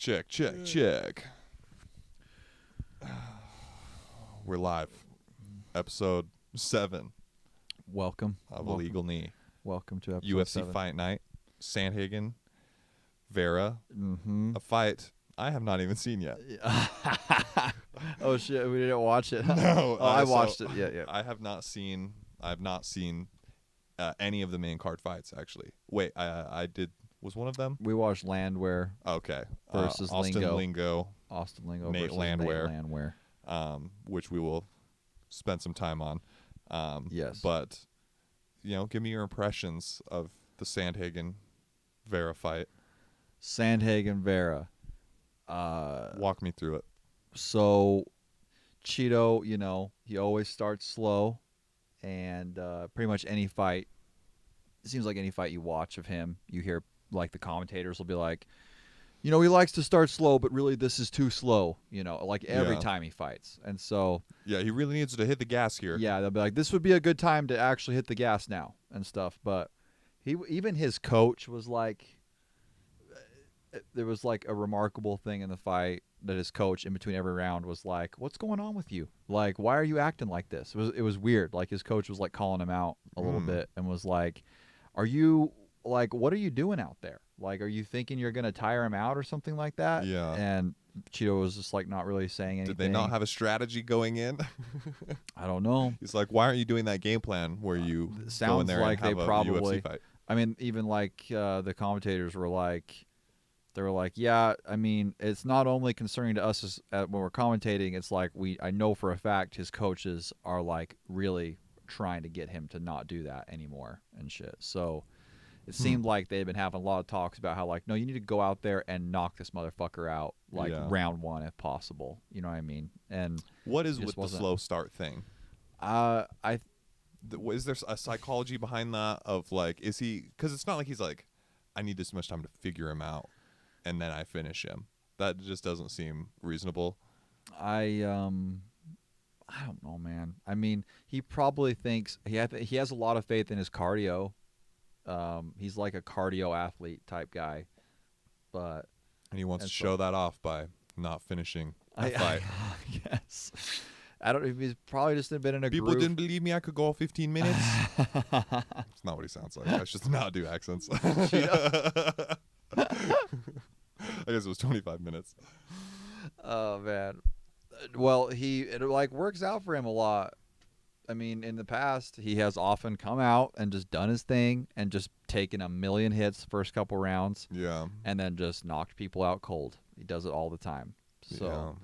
Check. We're live. Episode 7 Welcome. of Illegal Knee. Welcome to episode UFC 7. Fight Night. Sandhagan, Vera. A fight I have not even seen yet. Oh shit, we didn't watch it. No, I watched it. Yeah. I have not seen any of the main card fights, actually. Wait, I did. Was one of them? We watched Landwehr Okay. versus Austin Lingo. Nate versus Landwehr. Nate Landwehr. Which we will spend some time on. Yes. But, give me your impressions of the Sandhagan-Vera fight. Sandhagan Vera. Walk me through it. So, Cheeto, he always starts slow, and pretty much any fight, it seems like any fight you watch of him, you hear, like, the commentators will be like, he likes to start slow, but really this is too slow, like every time he fights. And so... Yeah, he really needs to hit the gas here. Yeah, they'll be like, this would be a good time to actually hit the gas now and stuff. But even his coach was like... There was like a remarkable thing in the fight that his coach in between every round was like, what's going on with you? Like, why are you acting like this? It was weird. Like, his coach was like calling him out a little bit and was like, what are you doing out there? Like, are you thinking you're going to tire him out or something like that? Yeah. And Cheeto was just like not really saying anything. Did they not have a strategy going in? I don't know. He's like, why aren't you doing that game plan where you go in there like and have they a probably, UFC fight? I mean, even like the commentators were like, yeah, I mean, it's not only concerning to us when we're commentating, it's like I know for a fact his coaches are like really trying to get him to not do that anymore and shit. So it seemed like they've been having a lot of talks about how, like, no, you need to go out there and knock this motherfucker out, like, round one if possible. You know what I mean? And what is with the slow start thing? Is there a psychology behind that of, like, is he... Because it's not like he's like, I need this much time to figure him out, and then I finish him. That just doesn't seem reasonable. I don't know, man. I mean, he probably thinks... He has a lot of faith in his cardio. He's like a cardio athlete type guy, and he wants to show that off by not finishing a fight. Yes, I don't. He's probably just been in a People groove. didn't believe me I could go 15 minutes. It's not what he sounds like. I should not do accents. I guess it was 25 minutes. Oh man, well it like works out for him a lot. I mean, in the past, he has often come out and just done his thing and just taken a million hits first couple rounds. Yeah. And then just knocked people out cold. He does it all the time. So,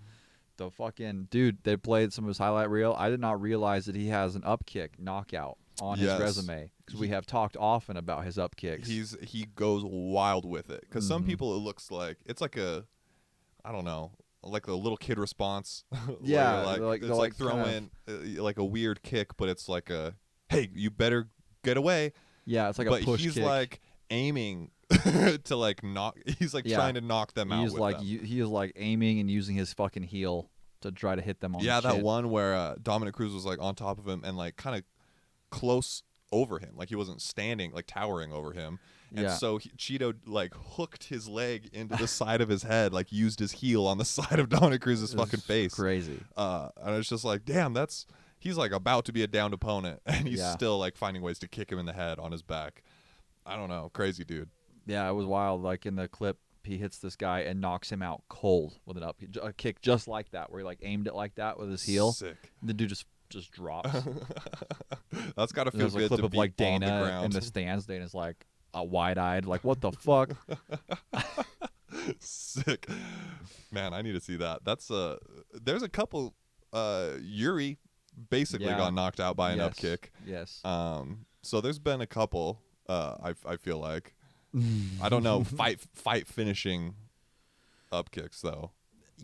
the fucking dude, they played some of his highlight reel. I did not realize that he has an up kick knockout on his resume, because we have talked often about his up kicks. He goes wild with it, because some people, it looks like it's like I don't know, like a little kid response. Yeah, it's like throwing like a weird kick, but it's like a, hey, you better get away. Yeah, it's like a push kick. But he's like aiming to like knock. He's like trying to knock them out. He is like aiming and using his fucking heel to try to hit them on the chin. That one where Dominic Cruz was like on top of him and like kind of close over him, like he wasn't standing, like towering over him. And so Cheeto like hooked his leg into the side of his head, like used his heel on the side of Dominic Cruz's fucking face. Crazy. And it's just like, damn, he's like about to be a downed opponent, and he's still like finding ways to kick him in the head on his back. I don't know, crazy dude. Yeah, it was wild. Like in the clip, he hits this guy and knocks him out cold with a kick just like that, where he like aimed it like that with his heel. Sick. The dude just drops. That's gotta feel good. There's a clip to of be like on the Dana ground. in the stands. Dana's like wide-eyed, like, what the fuck? Sick, man. I need to see that. There's a couple. Yuri basically got knocked out by an up kick. Yes. So there's been a couple. I feel like I don't know fight finishing up kicks though.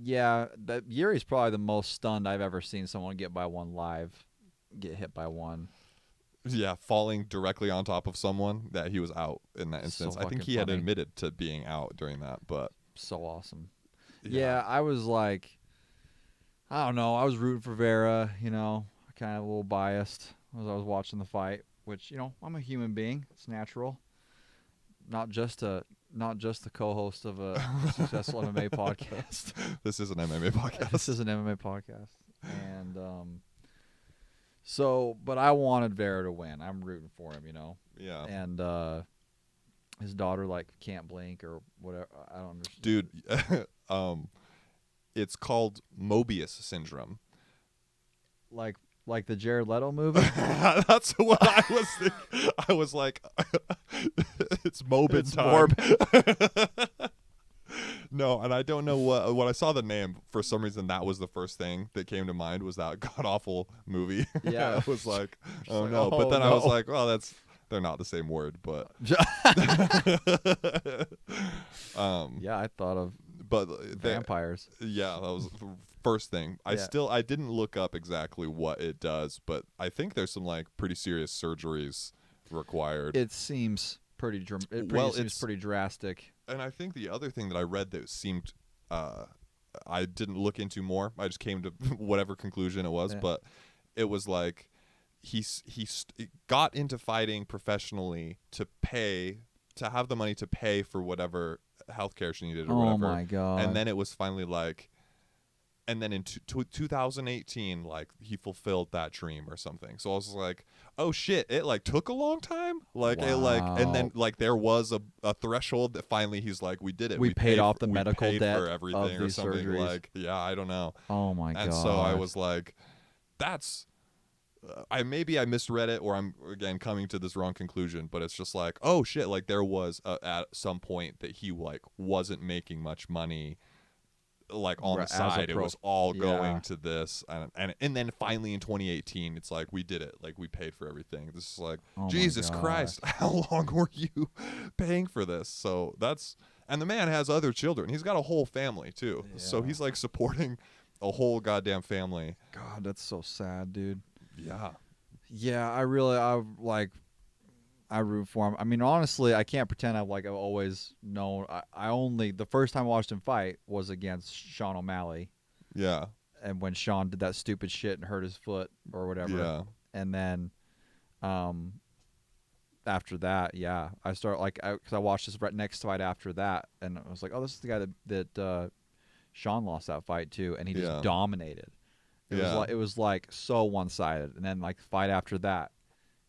Yeah, that Yuri's probably the most stunned I've ever seen someone get hit by one. Yeah, falling directly on top of someone, that he was out in that instance. So I think he had admitted to being out during that, but so awesome. Yeah, I was like, I don't know. I was rooting for Vera, kind of a little biased as I was watching the fight, which, I'm a human being. It's natural. Not just to not just the co-host of a successful MMA podcast. This is an MMA podcast. This is an MMA podcast. And so, but I wanted Vera to win. I'm rooting for him, you know. Yeah. And his daughter like can't blink or whatever. I don't understand. Dude, it's called Mobius syndrome. Like the Jared Leto movie. That's what I was thinking. I was like, it's Mobin time. No, and I don't know what. When I saw the name, for some reason, that was the first thing that came to mind was that god awful movie. Yeah, I was like, oh like, no. oh, But then no. I was like, well, they're not the same word, but. Yeah, I thought of vampires. Yeah, that was the first thing. I didn't look up exactly what it does, but I think there's some like pretty serious surgeries required. It seems pretty. Seems pretty drastic. And I think the other thing that I read that seemed, I didn't look into more. I just came to whatever conclusion it was, but it was like he got into fighting professionally to have the money to pay for whatever healthcare she needed or whatever. Oh my god! And then it was finally like, and then in 2018, like he fulfilled that dream or something. So I was like, oh shit, it like took a long time. Like it like, and then like there was a threshold that finally he's like, we did it. We paid off the medical paid debt for everything of or these something. surgeries. Like, yeah, I don't know. Oh my god! And so I was like, that's. I misread it, or I'm again coming to this wrong conclusion, but it's just like, oh shit, like there was at some point that he like wasn't making much money, like on the side. It was all going to this, and then finally in 2018, it's like we did it, like we paid for everything. This is like, Jesus Christ, how long were you paying for this? So and the man has other children. He's got a whole family too, so he's like supporting a whole goddamn family. God, that's so sad, dude. Yeah, I root for him. I mean, honestly, I can't pretend I've always known. I only the first time I watched him fight was against Sean O'Malley. Yeah. And when Sean did that stupid shit and hurt his foot or whatever. Yeah. And then, after that, I started because I watched his next fight after that, and I was like, oh, this is the guy that Sean lost that fight to, and he just dominated. It was like so one-sided, and then like the fight after that,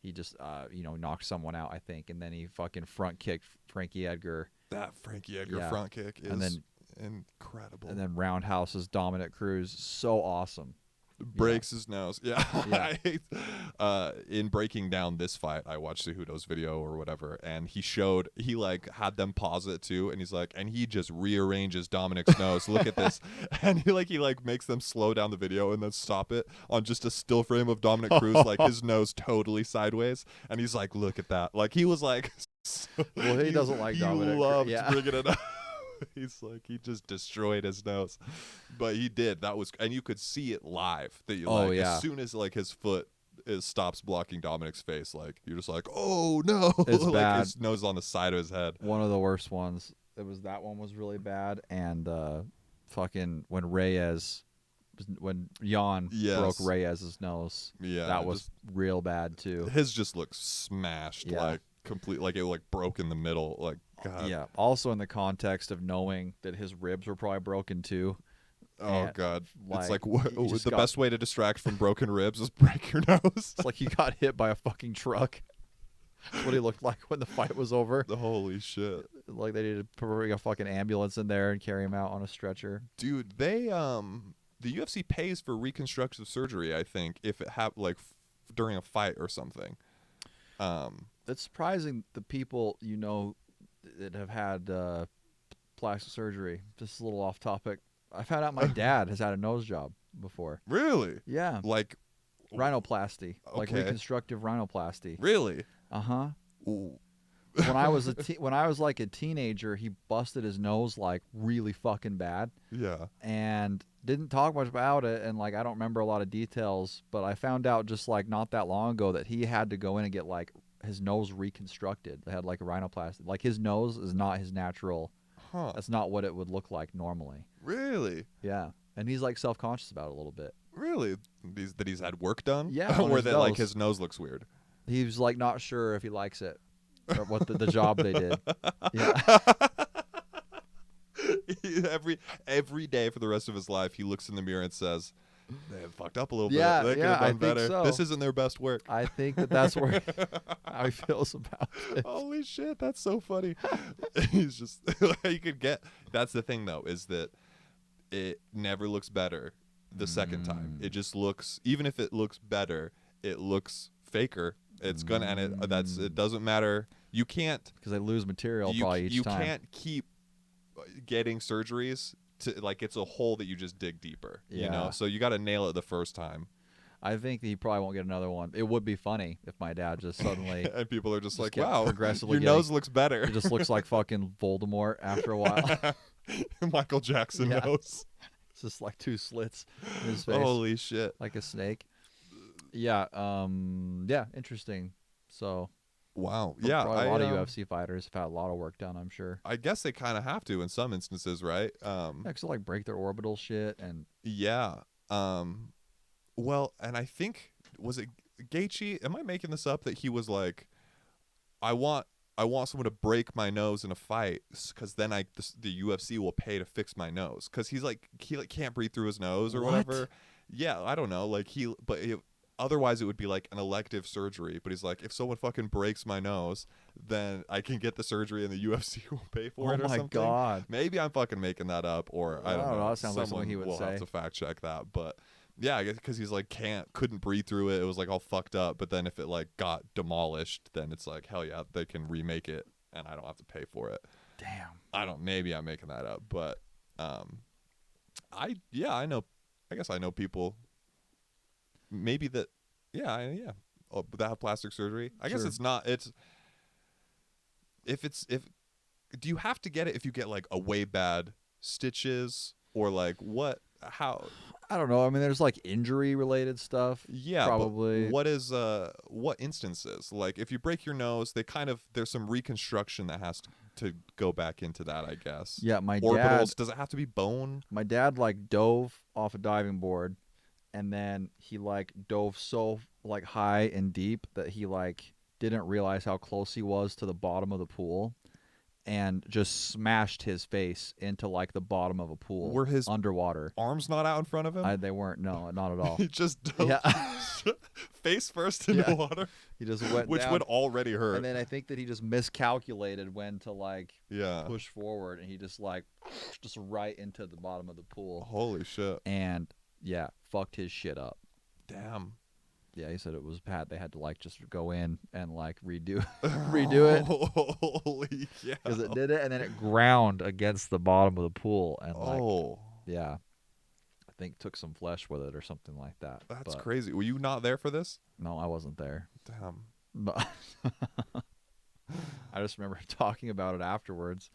he just knocked someone out, I think, and then he fucking front kicked Frankie Edgar. That Frankie Edgar front kick is incredible. And then roundhouses Dominic Cruz, so awesome. Breaks his nose. Yeah. In breaking down this fight, I watched Cejudo's video or whatever, and he like had them pause it too, and he's like, and he just rearranges Dominic's nose. Look at this. And he makes them slow down the video and then stop it on just a still frame of Dominic Cruz, like his nose totally sideways, and he's like, look at that. Like he was like, well, he doesn't like Dominic. He loved bringing it up. He's like, he just destroyed his nose, but he did. That was, and you could see it live. That as soon as like his foot stops blocking Dominic's face, like you're just like, oh no, it's like bad. His nose on the side of his head. One of the worst ones. That one was really bad, and fucking when Jan broke Reyes's nose, that was real bad too. His just looks smashed, like complete, like it broke in the middle, like. God. Yeah. Also, in the context of knowing that his ribs were probably broken too. Oh God! It's like the best way to distract from broken ribs is break your nose. It's like he got hit by a fucking truck. That's what he looked like when the fight was over. Holy shit! Like they needed to bring a fucking ambulance in there and carry him out on a stretcher. Dude, they the UFC pays for reconstructive surgery. I think if it during a fight or something. It's surprising the people that have had plastic surgery. Just a little off topic. I found out my dad has had a nose job before. Really? Yeah. Like rhinoplasty, like reconstructive rhinoplasty. Really? Uh-huh. When I was like a teenager, he busted his nose like really fucking bad. Yeah. And didn't talk much about it, and like I don't remember a lot of details, but I found out just like not that long ago that he had to go in and get like his nose reconstructed. They had like a rhinoplasty. Like his nose is not his natural. Huh. That's not what it would look like normally. Really? Yeah. And he's like self-conscious about it a little bit. Really? That he's had work done? Yeah. Where that like his nose looks weird. He was like not sure if he likes it. or what the job they did. Yeah. every day for the rest of his life, he looks in the mirror and says, "They have fucked up a little Yeah, bit. They could yeah, have I done think better. so. This isn't their best work." I think that's where how he feels about it. Holy shit, that's so funny. He's just you could get. That's the thing though, is that it never looks better the second time. It just looks, even if it looks better, it looks faker. It's gonna, and it doesn't matter. You can't, because they lose material probably each time. You can't keep getting surgeries to, like, it's a hole that you just dig deeper. Yeah. You know, so you got to nail it the first time. I think he probably won't get another one. It would be funny if my dad just suddenly and people are just like, kept "Wow, progressively your getting- nose looks better." It just looks like fucking Voldemort after a while. Michael Jackson Yeah. nose. It's just like two slits in his face, Holy shit. like a snake. Yeah. Yeah. Interesting. So Wow. probably Yeah. a lot of UFC fighters have had a lot of work done, I'm sure. I guess they kind of have to in some instances, right? Yeah, 'cause they'll, like, break their orbital shit and Yeah. Well, and I think, was it Gaethje? Am I making this up? That he was like, I want someone to break my nose in a fight, because then the UFC will pay to fix my nose, because he can't breathe through his nose or What? whatever. Yeah, I don't know. Like otherwise it would be like an elective surgery. But he's like, if someone fucking breaks my nose, then I can get the surgery and the UFC will pay for it or oh my something. God. Maybe I'm fucking making that up, or I don't know. That sounds like something Someone he would will have say. to fact check that, but. Yeah, I guess because he's like couldn't breathe through it. It was like all fucked up. But then if it like got demolished, then it's like, hell yeah, they can remake it, and I don't have to pay for it. Damn. Maybe I'm making that up, but I know. I guess I know people. Maybe that. Yeah. Oh, that have plastic surgery. I guess Sure. it's not. It's if do you have to get it if you get like a way bad stitches, or like what? How? I don't know. I mean, there's like injury related stuff. Yeah, probably. But what instances? Like if you break your nose, there's some reconstruction that has to go back into that, I guess. Yeah, my Orbitals, dad. does it have to be bone? My dad like dove off a diving board, and then he like dove so like high and deep that he like didn't realize how close he was to the bottom of the pool, and just smashed his face into like the bottom of a pool. Were his underwater arms not out in front of him? They weren't. No, not at all. He just dove face first into water. He just went which down, would already hurt. and then I think that he just miscalculated when to like yeah. push forward, and he just right into the bottom of the pool. Holy shit. And yeah, fucked his shit up. Damn. Yeah, he said it was bad. They had to like just go in and like redo it. Holy yeah. Because it did it, and then it ground against the bottom of the pool, and like yeah, I think took some flesh with it or something like that. That's crazy. Were you not there for this? No, I wasn't there. Damn. But I just remember talking about it afterwards.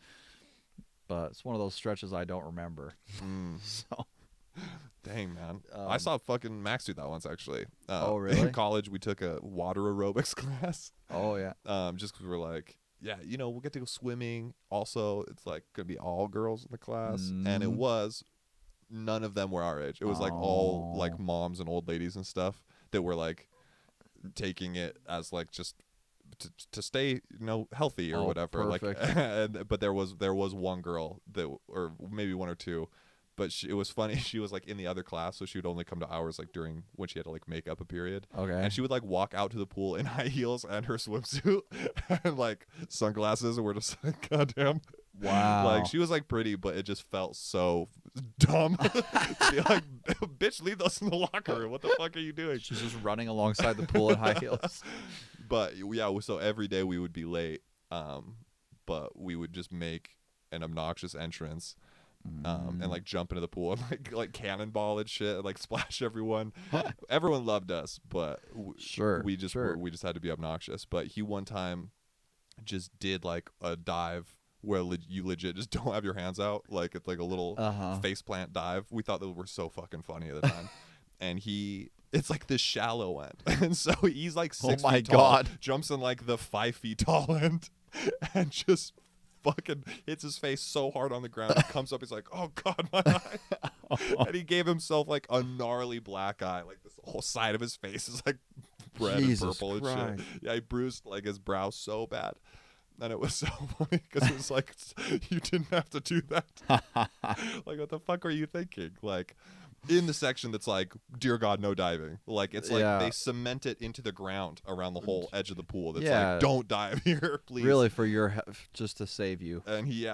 But it's one of those stretches I don't remember. So. Dang, man. I saw fucking Max do that once, actually. Oh, really? In college, we took a water aerobics class. Oh, yeah. Just because we're like, yeah, we'll get to go swimming. Also, it's like going to be all girls in the class. And it was, none of them were our age. It was like all like moms and old ladies and stuff that were like taking it as like just to stay healthy or whatever. Perfect. Like but there was one girl that, or maybe one or two, but it was funny. She was like in the other class, so she would only come to ours like during when she had to like make up a period. Okay. And she would like walk out to the pool in high heels and her swimsuit and like sunglasses, and we're just like, goddamn. Wow. Like she was like pretty, but it just felt so dumb to be like, bitch, leave us in the locker room. What the fuck are you doing? She's just running alongside the pool in high heels. But yeah, so every day we would be late, but we would just make an obnoxious entrance, and like jump into the pool and like cannonball and shit, and like splash everyone. Everyone loved us, but we just had to be obnoxious. But he one time just did like a dive where you legit just don't have your hands out, like it's like a little faceplant dive. We thought that were so fucking funny at the time. And it's like this shallow end, and so he's like 6 feet tall, jumps in like the 5 feet tall end, and just fucking hits his face so hard on the ground. He comes up, he's like, "Oh God, my eye!" And he gave himself like a gnarly black eye, like this whole side of his face is like red and purple and shit. Yeah, he bruised like his brow so bad. And it was so funny because it was like, you didn't have to do that. Like, what the fuck are you thinking? Like, in the section that's like, dear God, no diving. Like, it's like they cement it into the ground around the whole edge of the pool. That's like, don't dive here, please. Really, for just to save you. And he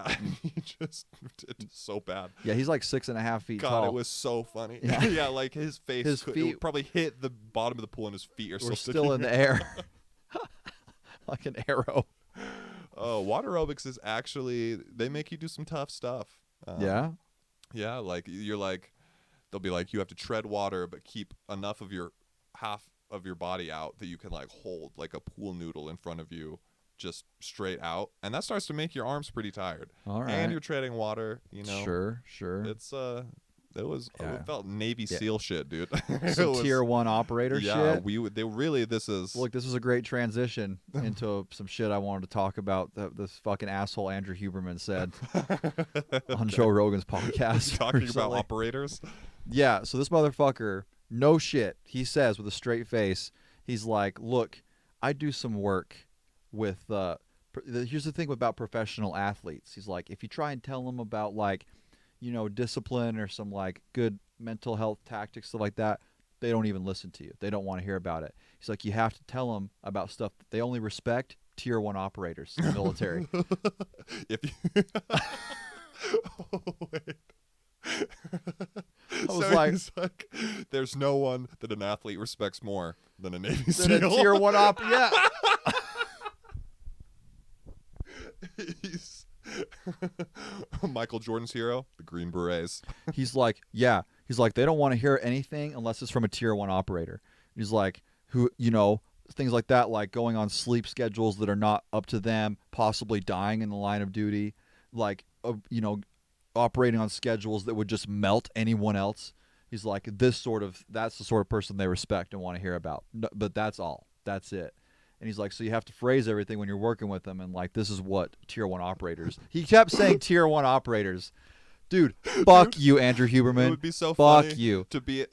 just did so bad. Yeah, he's like 6.5 feet God, tall. it was so funny. Yeah, yeah, like his face, his feet would probably hit the bottom of the pool, and his feet are still in the air, like an arrow. Oh, water aerobics is actually, they make you do some tough stuff. Yeah, like you're like, they'll be like, you have to tread water but keep enough of your half of your body out that you can like hold like a pool noodle in front of you just straight out, and that starts to make your arms pretty tired. All right. And you're treading water, you know. Sure. It's it felt Navy SEAL shit, dude. Some tier 1 operator shit. Yeah, this is a great transition into some shit I wanted to talk about that this fucking asshole Andrew Huberman said on Joe Rogan's podcast. Talking about operators? Yeah, so this motherfucker, no shit, he says with a straight face, he's like, look, I do some work with here's the thing about professional athletes. He's like, if you try and tell them about like, you know, discipline or some like good mental health tactics, stuff like that, they don't even listen to you. They don't want to hear about it. He's like, you have to tell them about stuff that they only respect tier 1 operators in the military. If you oh, wait. I was like, there's no one that an athlete respects more than a Navy SEAL. A tier 1 op, yeah. He's Michael Jordan's hero, the Green Berets. He's like, they don't want to hear anything unless it's from a tier 1 operator. He's like, who, you know, things like that, like going on sleep schedules that are not up to them, possibly dying in the line of duty, like, you know, operating on schedules that would just melt anyone else. He's like, that's the sort of person they respect and want to hear about. No, but that's all. That's it. And he's like, so you have to phrase everything when you're working with them, and like, this is what tier 1 operators. He kept saying tier 1 operators. Dude, fuck you, Andrew Huberman. It would be so funny you. To be.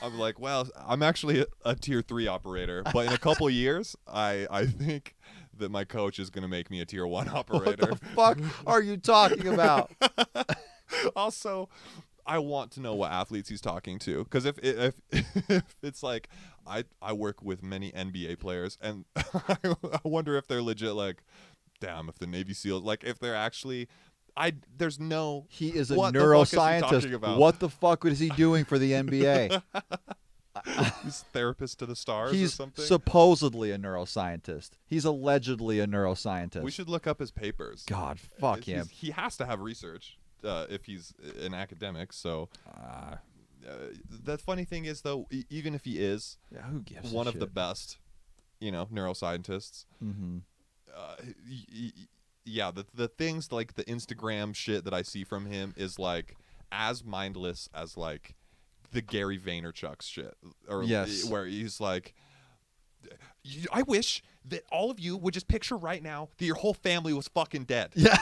I'm like, well, I'm actually a tier 3 operator, but in a couple of years, I think that my coach is gonna make me a tier 1 operator. What the fuck are you talking about? Also, I want to know what athletes he's talking to, because if it's like, I work with many NBA players, and I wonder if they're legit like, damn, if the Navy SEALs, like, if they're actually, there's no. He is a neuroscientist. What the fuck is he doing for the NBA? He's therapist to the stars He's or something? supposedly a neuroscientist. He's allegedly a neuroscientist. We should look up his papers. God, fuck him. He has to have research if he's an academic, so... the funny thing is, though, even if he is who gives one a of shit? the best, you know, neuroscientists, the things like the Instagram shit that I see from him is like as mindless as like the Gary Vaynerchuk's shit, or where he's like, I wish that all of you would just picture right now that your whole family was fucking dead. Yeah.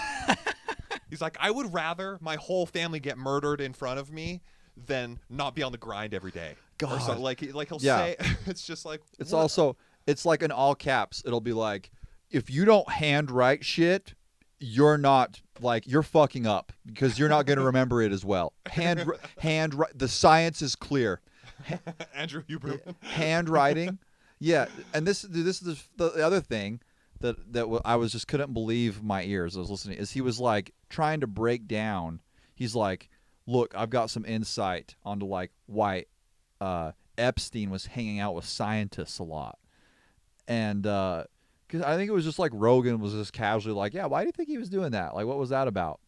He's like, I would rather my whole family get murdered in front of me than not be on the grind every day. God. Or so, like he'll say, it's just like, it's what? Also, it's like in all caps, it'll be like, if you don't handwrite shit, you're not, like, you're fucking up because you're not going to remember it as well. The science is clear. Andrew Huberman. Handwriting. Yeah. And this is the other thing that I was just couldn't believe my ears. I was listening is he was like trying to break down. He's like, look, I've got some insight onto like why Epstein was hanging out with scientists a lot. And because I think it was just like Rogan was just casually like, yeah, why do you think he was doing that? Like, what was that about?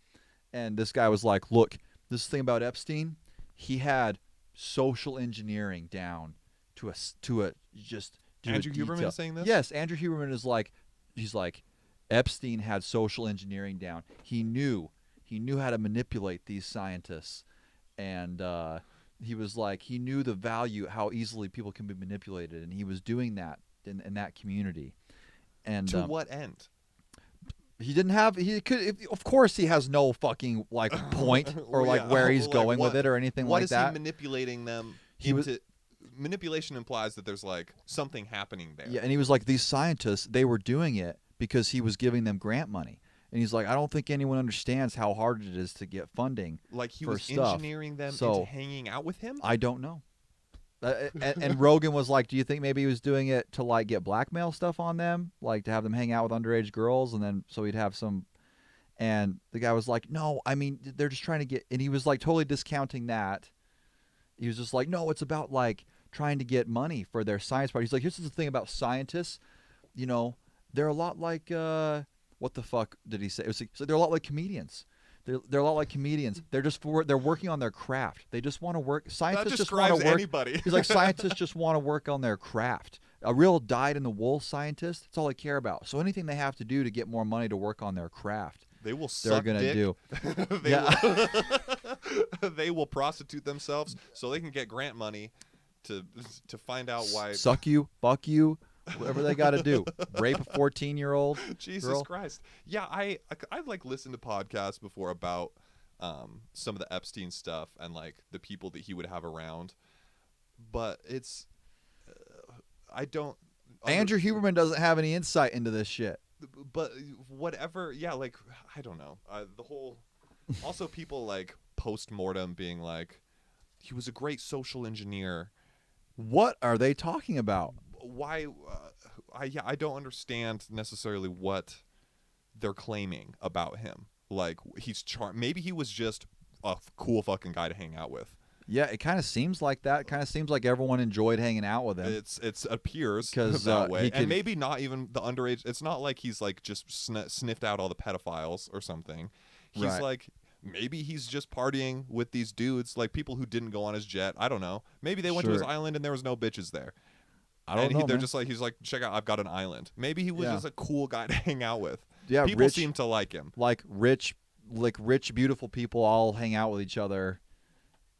And this guy was like, look, this thing about Epstein, he had social engineering down to a just to Andrew a detail. Huberman is saying this? Yes, Andrew Huberman is like, he's like, Epstein had social engineering down. He knew how to manipulate these scientists, and he was like, he knew the value, how easily people can be manipulated, and he was doing that in that community. And to what end? He didn't have. He could. Of course, he has no fucking like point or like where he's going with it or anything like that. What is he manipulating them? Manipulation implies that there's like something happening there. Yeah, and he was like, these scientists, they were doing it because he was giving them grant money. And he's like, I don't think anyone understands how hard it is to get funding Like he for was stuff. engineering them So, into hanging out with him? I don't know. And Rogan was like, do you think maybe he was doing it to like get blackmail stuff on them, like to have them hang out with underage girls, and then so he'd have some. And the guy was like, no, I mean they're just trying to get. And he was like totally discounting that. He was just like, no, it's about like trying to get money for their science part. He's like, here's the thing about scientists, you know, they're a lot like what the fuck did he say? It was like, so they're a lot like comedians. They're a lot like comedians. They're working on their craft. They just want to work. Scientists just want to work. Anybody. He's like, scientists just want to work on their craft. A real dyed-in-the-wool scientist, that's all they care about. So anything they have to do to get more money to work on their craft, they will they're suck gonna dick. do. They will prostitute themselves so they can get grant money to find out why. Suck you, fuck you, whatever they got to do. Rape a 14-year-old Jesus girl. Christ. Yeah, I've like listened to podcasts before about some of the Epstein stuff and like the people that he would have around, but it's I don't. Andrew Huberman doesn't have any insight into this shit. But whatever, yeah, like I don't know. The whole also people like post-mortem being like, he was a great social engineer. What are they talking about? Why? I don't understand necessarily what they're claiming about him. Like he's maybe he was just a cool fucking guy to hang out with. Yeah, it kind of seems like that. It kind of seems like everyone enjoyed hanging out with him. It appears because that way, and maybe not even the underage. It's not like he's like just sniffed out all the pedophiles or something. He's right. like maybe he's just partying with these dudes, like people who didn't go on his jet. I don't know. Maybe they went to his island and there was no bitches there. I don't know. They're man. just like he's like, check out, I've got an island. Maybe he was just a cool guy to hang out with. Yeah, people seem to like him. Like rich, beautiful people all hang out with each other.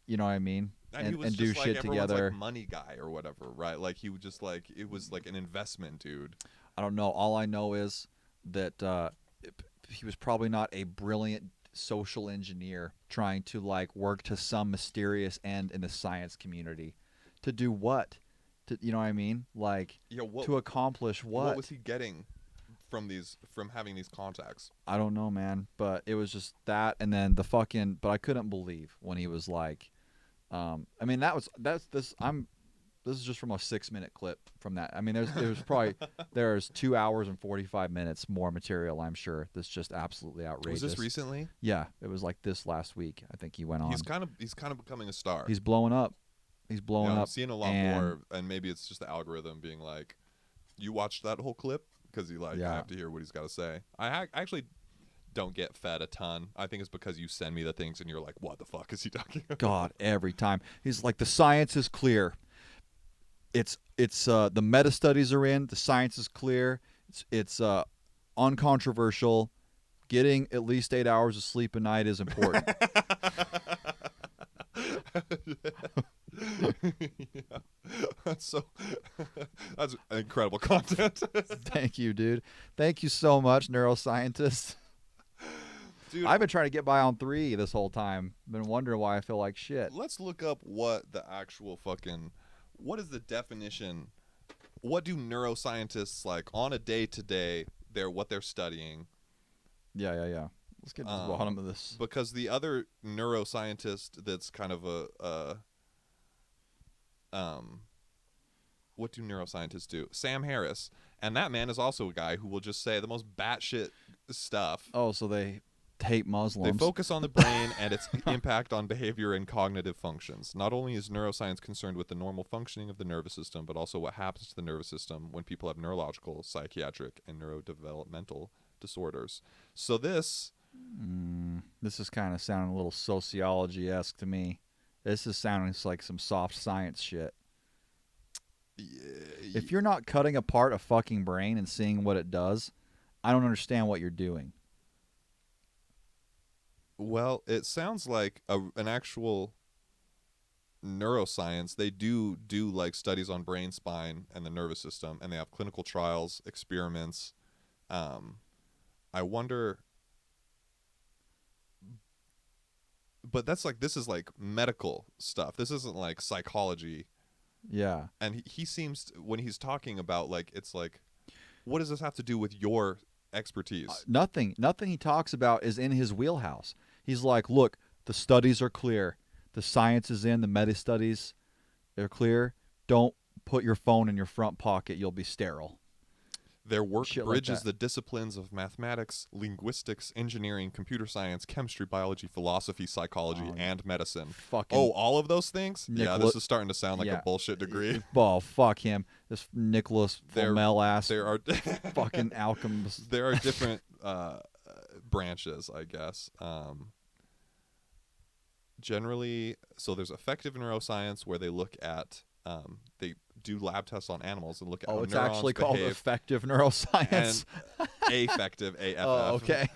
You know what I mean? And do like shit together. Like money guy or whatever, right? Like he would just like it was like an investment dude. I don't know. All I know is that he was probably not a brilliant social engineer trying to like work to some mysterious end in the science community. To do what? You know what I mean? Like to accomplish what? What was he getting from having these contacts? I don't know, man. But it was just that, and then the fucking. But I couldn't believe when he was like. I mean, this is just from a 6-minute clip from that. I mean, there's 2 hours and 45 minutes more material, I'm sure. That's just absolutely outrageous. Was this recently? Yeah, it was like this last week. I think he went on. He's kind of becoming a star. He's blowing up. I'm seeing a lot more, and maybe it's just the algorithm being like, you watched that whole clip because you I have to hear what he's got to say. I actually don't get fed a ton. I think it's because you send me the things and you're like, what the fuck is he talking about? God, every time he's like, the science is clear. It's the meta studies are in. The science is clear. It's uncontroversial. Getting at least 8 hours of sleep a night is important. Yeah. That's incredible content. Thank you, dude. Thank you so much, neuroscientist. Dude, I've been trying to get by on 3 this whole time. Been wondering why I feel like shit. Let's look up what is the definition? What do neuroscientists like on a day-to-day? What they're studying. Yeah. Let's get to the bottom of this. Because the other neuroscientist that's kind of what do neuroscientists do? Sam Harris. And that man is also a guy who will just say the most batshit stuff. Oh, so they hate Muslims. They focus on the brain and its impact on behavior and cognitive functions. Not only is neuroscience concerned with the normal functioning of the nervous system, but also what happens to the nervous system when people have neurological, psychiatric, and neurodevelopmental disorders. So this is kind of sounding a little sociology-esque to me. This is sounding like some soft science shit. If you're not cutting apart a fucking brain and seeing what it does, I don't understand what you're doing. Well, it sounds like an actual neuroscience. They do like studies on brain, spine, and the nervous system, and they have clinical trials, experiments. I wonder, but this is like medical stuff. This isn't like psychology. Yeah. And he seems when he's talking about like, it's like, what does this have to do with your expertise. Nothing he talks about is in his wheelhouse. He's like, look, the studies are clear. The science is in, the meta studies are clear. Don't put your phone in your front pocket. You'll be sterile. Their work Shit bridges like the disciplines of mathematics, linguistics, engineering, computer science, chemistry, biology, philosophy, psychology, and medicine. Fucking all of those things? Yeah, this is starting to sound like yeah. a bullshit degree. Oh, fuck him. This Nicholas Flamel ass There are fucking alchemist. there are different branches, I guess. Generally, so there's effective neuroscience where they look at they do lab tests on animals and look at how it's neurons actually called behave. effective neuroscience. And affective, AFF. Oh, okay.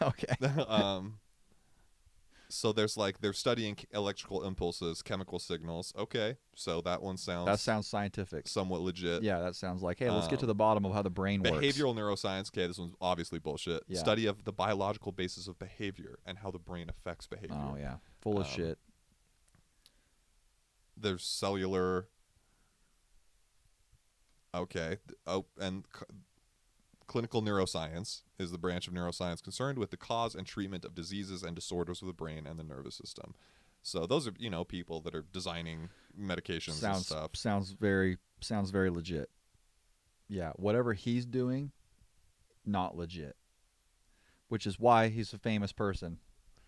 So they're studying electrical impulses, chemical signals. Okay, so that one That sounds scientific. somewhat legit. Yeah, that sounds like, hey, let's get to the bottom of how the brain works. Behavioral neuroscience. Okay, this one's obviously bullshit. Yeah. Study of the biological basis of behavior and how the brain affects behavior. Oh yeah, full of shit. There's cellular. Okay. Oh, and clinical neuroscience is the branch of neuroscience concerned with the cause and treatment of diseases and disorders of the brain and the nervous system. So those are, people that are designing medications and stuff. Sounds very legit. Yeah, whatever he's doing, not legit. Which is why he's a famous person.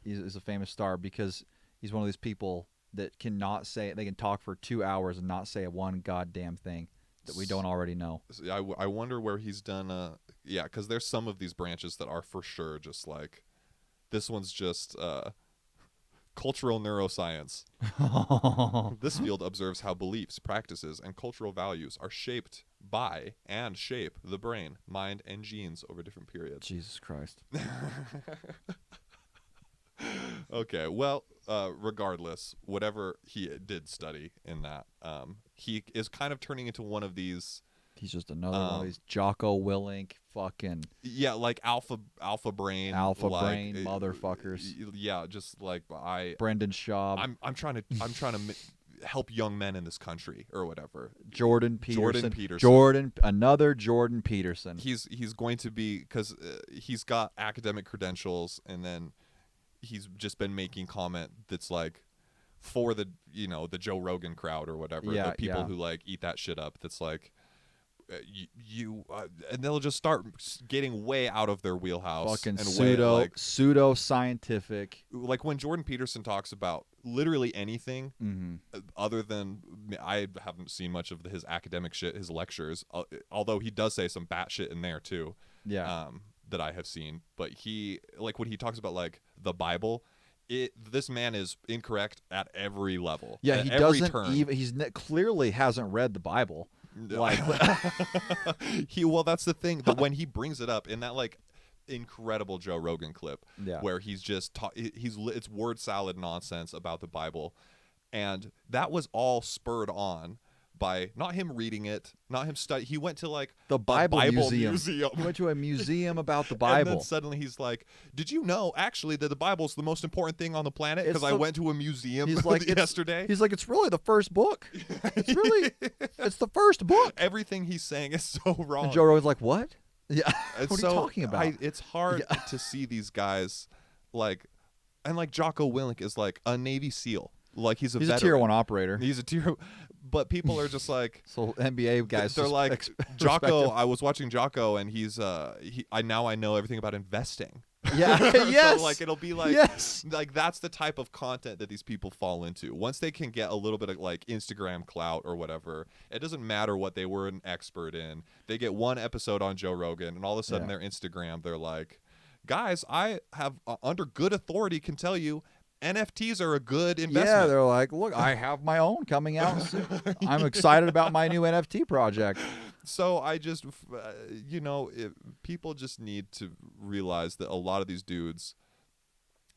He's a famous star because he's one of these people that cannot say, they can talk for 2 hours and not say one goddamn thing that we don't already know. I wonder where he's done because there's some of these branches that are for sure just like, this one's just cultural neuroscience. This field observes how beliefs, practices, and cultural values are shaped by and shape the brain, mind, and genes over different periods. Jesus Christ. Okay, well, regardless, whatever he did study in that, he is kind of turning into one of these. He's just another one of these Jocko Willink fucking. Yeah, like alpha brain. Motherfuckers. Yeah, just like Brendan Schaub. I'm trying to help young men in this country or whatever. Jordan Peterson. Another Jordan Peterson. He's going to be, because he's got academic credentials, and then he's just been making comment that's like for the the Joe Rogan crowd or whatever, the people who like eat that shit up. That's like and they'll just start getting way out of their wheelhouse. Fucking and pseudo scientific. Like when Jordan Peterson talks about literally anything, other than, I haven't seen much of his academic shit, his lectures, although he does say some batshit in there too. Yeah. That I have seen, but he, like when he talks about like the Bible, this man is incorrect at every level. Yeah, at he every doesn't turn. even. Clearly hasn't read the Bible. Like, well, that's the thing. That when he brings it up in that like incredible Joe Rogan clip, where he's just it's word salad nonsense about the Bible, and that was all spurred on by not him reading it, not him study. He went to like the Bible museum. He went to a museum about the Bible. And then suddenly he's like, "Did you know actually that the Bible's the most important thing on the planet? Because I went to a museum yesterday." He's like, "It's really the first book. It's the first book." Everything he's saying is so wrong. And Joe Rogan's like, "What? Yeah, what are you talking about?" It's hard to see these guys like Jocko Willink is like a Navy SEAL. Like he's a tier 1 operator. He's a tier. But people are just like, so NBA guys. They're like, Jocko. I was watching Jocko, and he's I know everything about investing. Yeah. Yes. So like it'll be like, yes. Like that's the type of content that these people fall into. Once they can get a little bit of like Instagram clout or whatever, it doesn't matter what they were an expert in. They get one episode on Joe Rogan, and all of a sudden their Instagram, they're like, guys, I have under good authority can tell you, NFTs are a good investment. Yeah, they're like, look, I have my own coming out soon. I'm excited about my new NFT project. So I just, people just need to realize that a lot of these dudes,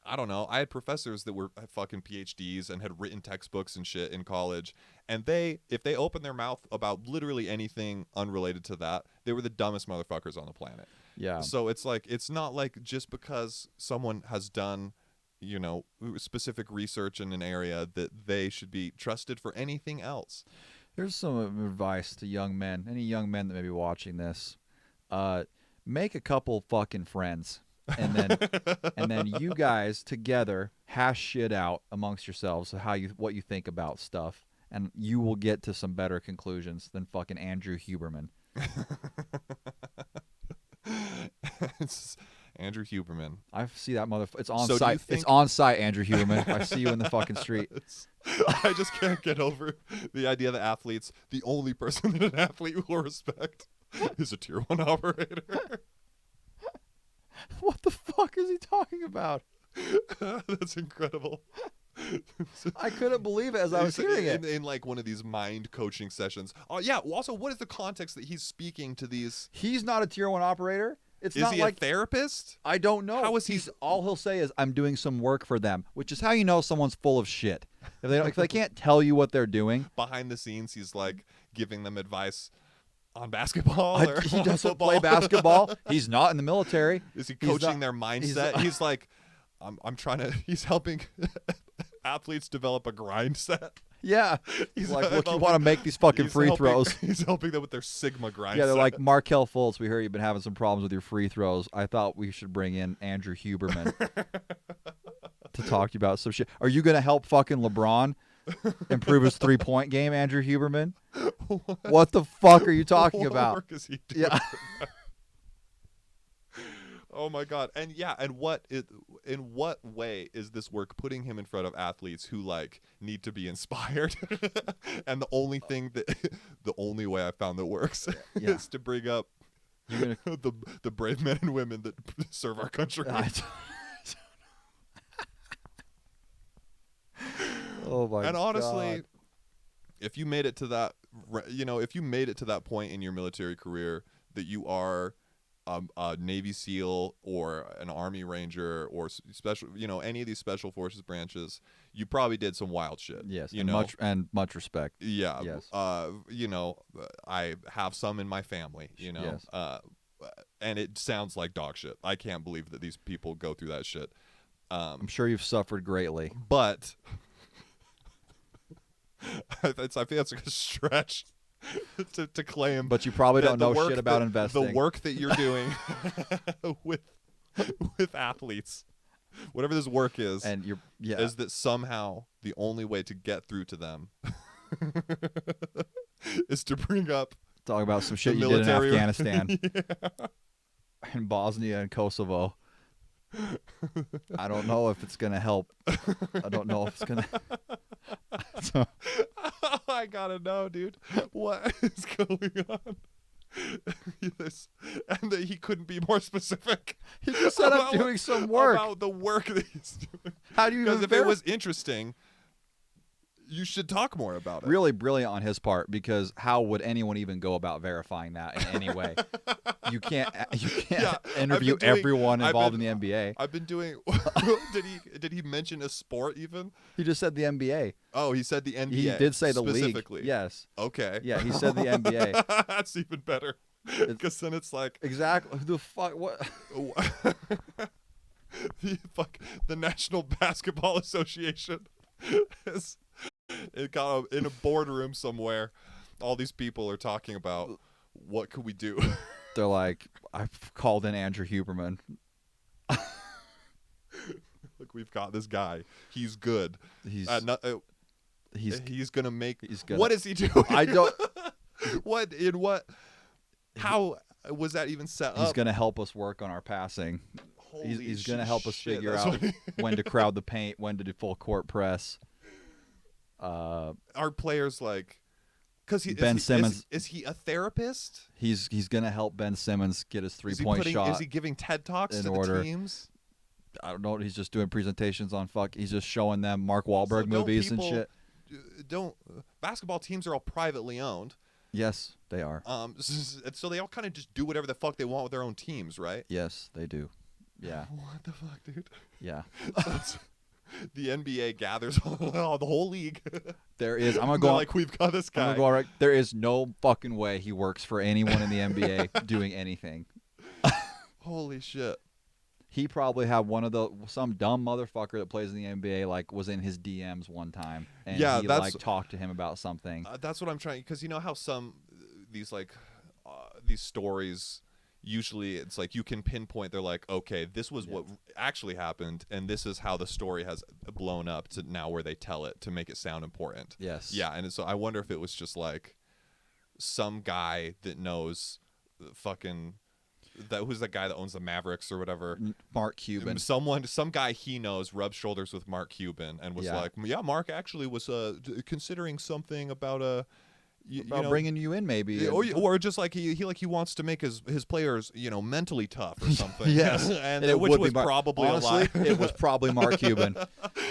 I don't know, I had professors that were fucking PhDs and had written textbooks and shit in college, and if they opened their mouth about literally anything unrelated to that, they were the dumbest motherfuckers on the planet. Yeah. So it's like, it's not like just because someone has done specific research in an area that they should be trusted for anything else. Here's some advice to young men, any young men that may be watching this. make a couple fucking friends, and then you guys together hash shit out amongst yourselves what you think about stuff, and you will get to some better conclusions than fucking Andrew Huberman. It's Andrew Huberman. I see that motherfucker. It's on So do site. you think- It's on site, Andrew Huberman. I see you in the fucking street. I just can't get over the idea that athletes, the only person that an athlete will respect is a tier 1 operator. What the fuck is he talking about? That's incredible. I couldn't believe it as I was hearing it. In like one of these mind coaching sessions. Oh yeah. Well, also, what is the context that he's speaking to these? He's not a tier 1 operator. It's Is not he like a therapist? I don't know. How is he? All he'll say is, "I'm doing some work for them," which is how you know someone's full of shit. If they can't tell you what they're doing, Behind the scenes, he's like giving them advice on basketball. Or he on doesn't football. play basketball. He's not in the military. Is he He's coaching not- their mindset? He's like, I'm trying to. He's helping athletes develop a grind set. Yeah. He's Like, look, you helping- want to make these fucking he's free helping- throws. He's helping them with their Sigma grind. Yeah, they're set. like, Markelle Fultz, we heard you've been having some problems with your free throws. I thought we should bring in Andrew Huberman to talk to you about some shit. Are you going to help fucking LeBron improve his 3-point game, Andrew Huberman? What the fuck are you talking what about? work is he doing? Yeah. Oh my god. And yeah, in what way is this work putting him in front of athletes who like need to be inspired? And the only way I found that works Yeah. is to bring up You're gonna, the brave men and women that serve our country. Oh my god. And honestly, if you made it to that, if you made it to that point in your military career that you are a Navy SEAL or an Army Ranger or special, any of these special forces branches, you probably did some wild shit. Yes, you and know. much respect. Yeah. Yes. I have some in my family. Yes. And it sounds like dog shit. I can't believe that these people go through that shit. I'm sure you've suffered greatly. But I think that's like a stretch to claim. But you probably that don't the know work shit about that- investing. The work that you're doing with athletes, whatever this work is, and you're is that somehow the only way to get through to them is to bring up talk about some shit the you did in military. Afghanistan, Yeah. in Bosnia and Kosovo. I don't know if it's gonna help. I don't know if it's gonna. I gotta know, dude. What is going on? And that he couldn't be more specific. He just said I'm doing some work. About the work that he's doing. How do you Because even if it was interesting, you should talk more about it. really brilliant on his part, because how would anyone even go about verifying that in any way? You can't Yeah, interview I've been doing- everyone I've involved been- in the NBA. I've been doing. Did he mention a sport even? He just said the NBA. Oh, he said the NBA. He did say the league. specifically. Yes. Okay. Yeah, he said the NBA. That's even better. Because then it's like Exactly. Who the fuck? What? the National Basketball Association is in a boardroom somewhere. All these people are talking about what could we do. They're like, I've called in Andrew Huberman. Look, we've got this guy. He's good. He's He's gonna make. he's gonna- What is he doing? I don't. What? How was that even set He's up? gonna help us work on our passing. He's gonna help us shit, figure that's out what he- when to crowd the paint, when to do full court press. Our players like, because Ben Simmons- is he a therapist? He's gonna help Ben Simmons get his Is he 3-point shot. Is he giving TED talks in to order. the teams? I don't know. He's just doing presentations on He's just showing them Mark Wahlberg don't movies and people- shit. Don't basketball teams are all privately owned. Yes, they are. So they all kind of just do whatever the fuck they want with their own teams, right? Yes, they do. Yeah, What the fuck, dude? yeah. The NBA gathers the whole league. There is. I'm gonna They're go. like, we've got this I'm guy. gonna go all right. There is no fucking way he works for anyone in the NBA doing anything. Holy shit. He probably had some dumb motherfucker that plays in the NBA like was in his DMs one time, and Yeah, he that's- like talked to him about something. That's what I'm trying, because you know how some these stories, usually it's like you can pinpoint. They're like, okay, this was what actually happened, and this is how the story has blown up to now where they tell it to make it sound important. Yes. Yeah, and so I wonder if it was just like some guy that knows fucking who's the guy that owns the Mavericks or whatever, Mark Cuban. Some guy he knows rubbed shoulders with Mark Cuban and was like, yeah, Mark actually was considering something about bringing you in maybe, or just like he wants to make his players mentally tough or something. Yes, and it which was probably honestly, a lie. It was probably Mark Cuban.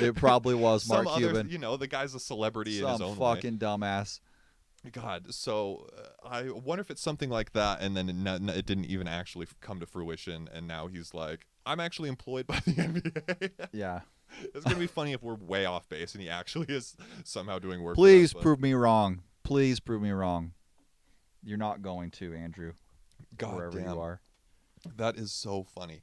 It probably was Mark Cuban. The guy's a celebrity in his own fucking dumbass. God, so I wonder if it's something like that, and then it didn't even actually come to fruition, and now he's like, I'm actually employed by the NBA. Yeah. It's going to be funny if we're way off base and he actually is somehow doing work. Please prove me wrong. Please prove me wrong. You're not going to, Andrew. God wherever damn. you are. That is so funny.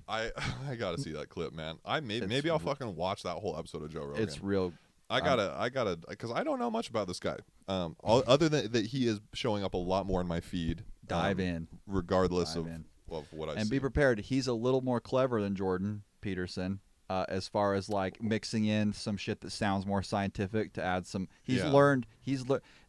I got to see that clip, man. Maybe I'll fucking watch that whole episode of Joe Rogan. It's real. I gotta, because I don't know much about this guy. Other than that, he is showing up a lot more in my feed. Dive in, regardless of what I see. And be prepared. He's a little more clever than Jordan Peterson, as far as like mixing in some shit that sounds more scientific to add some. He's learned.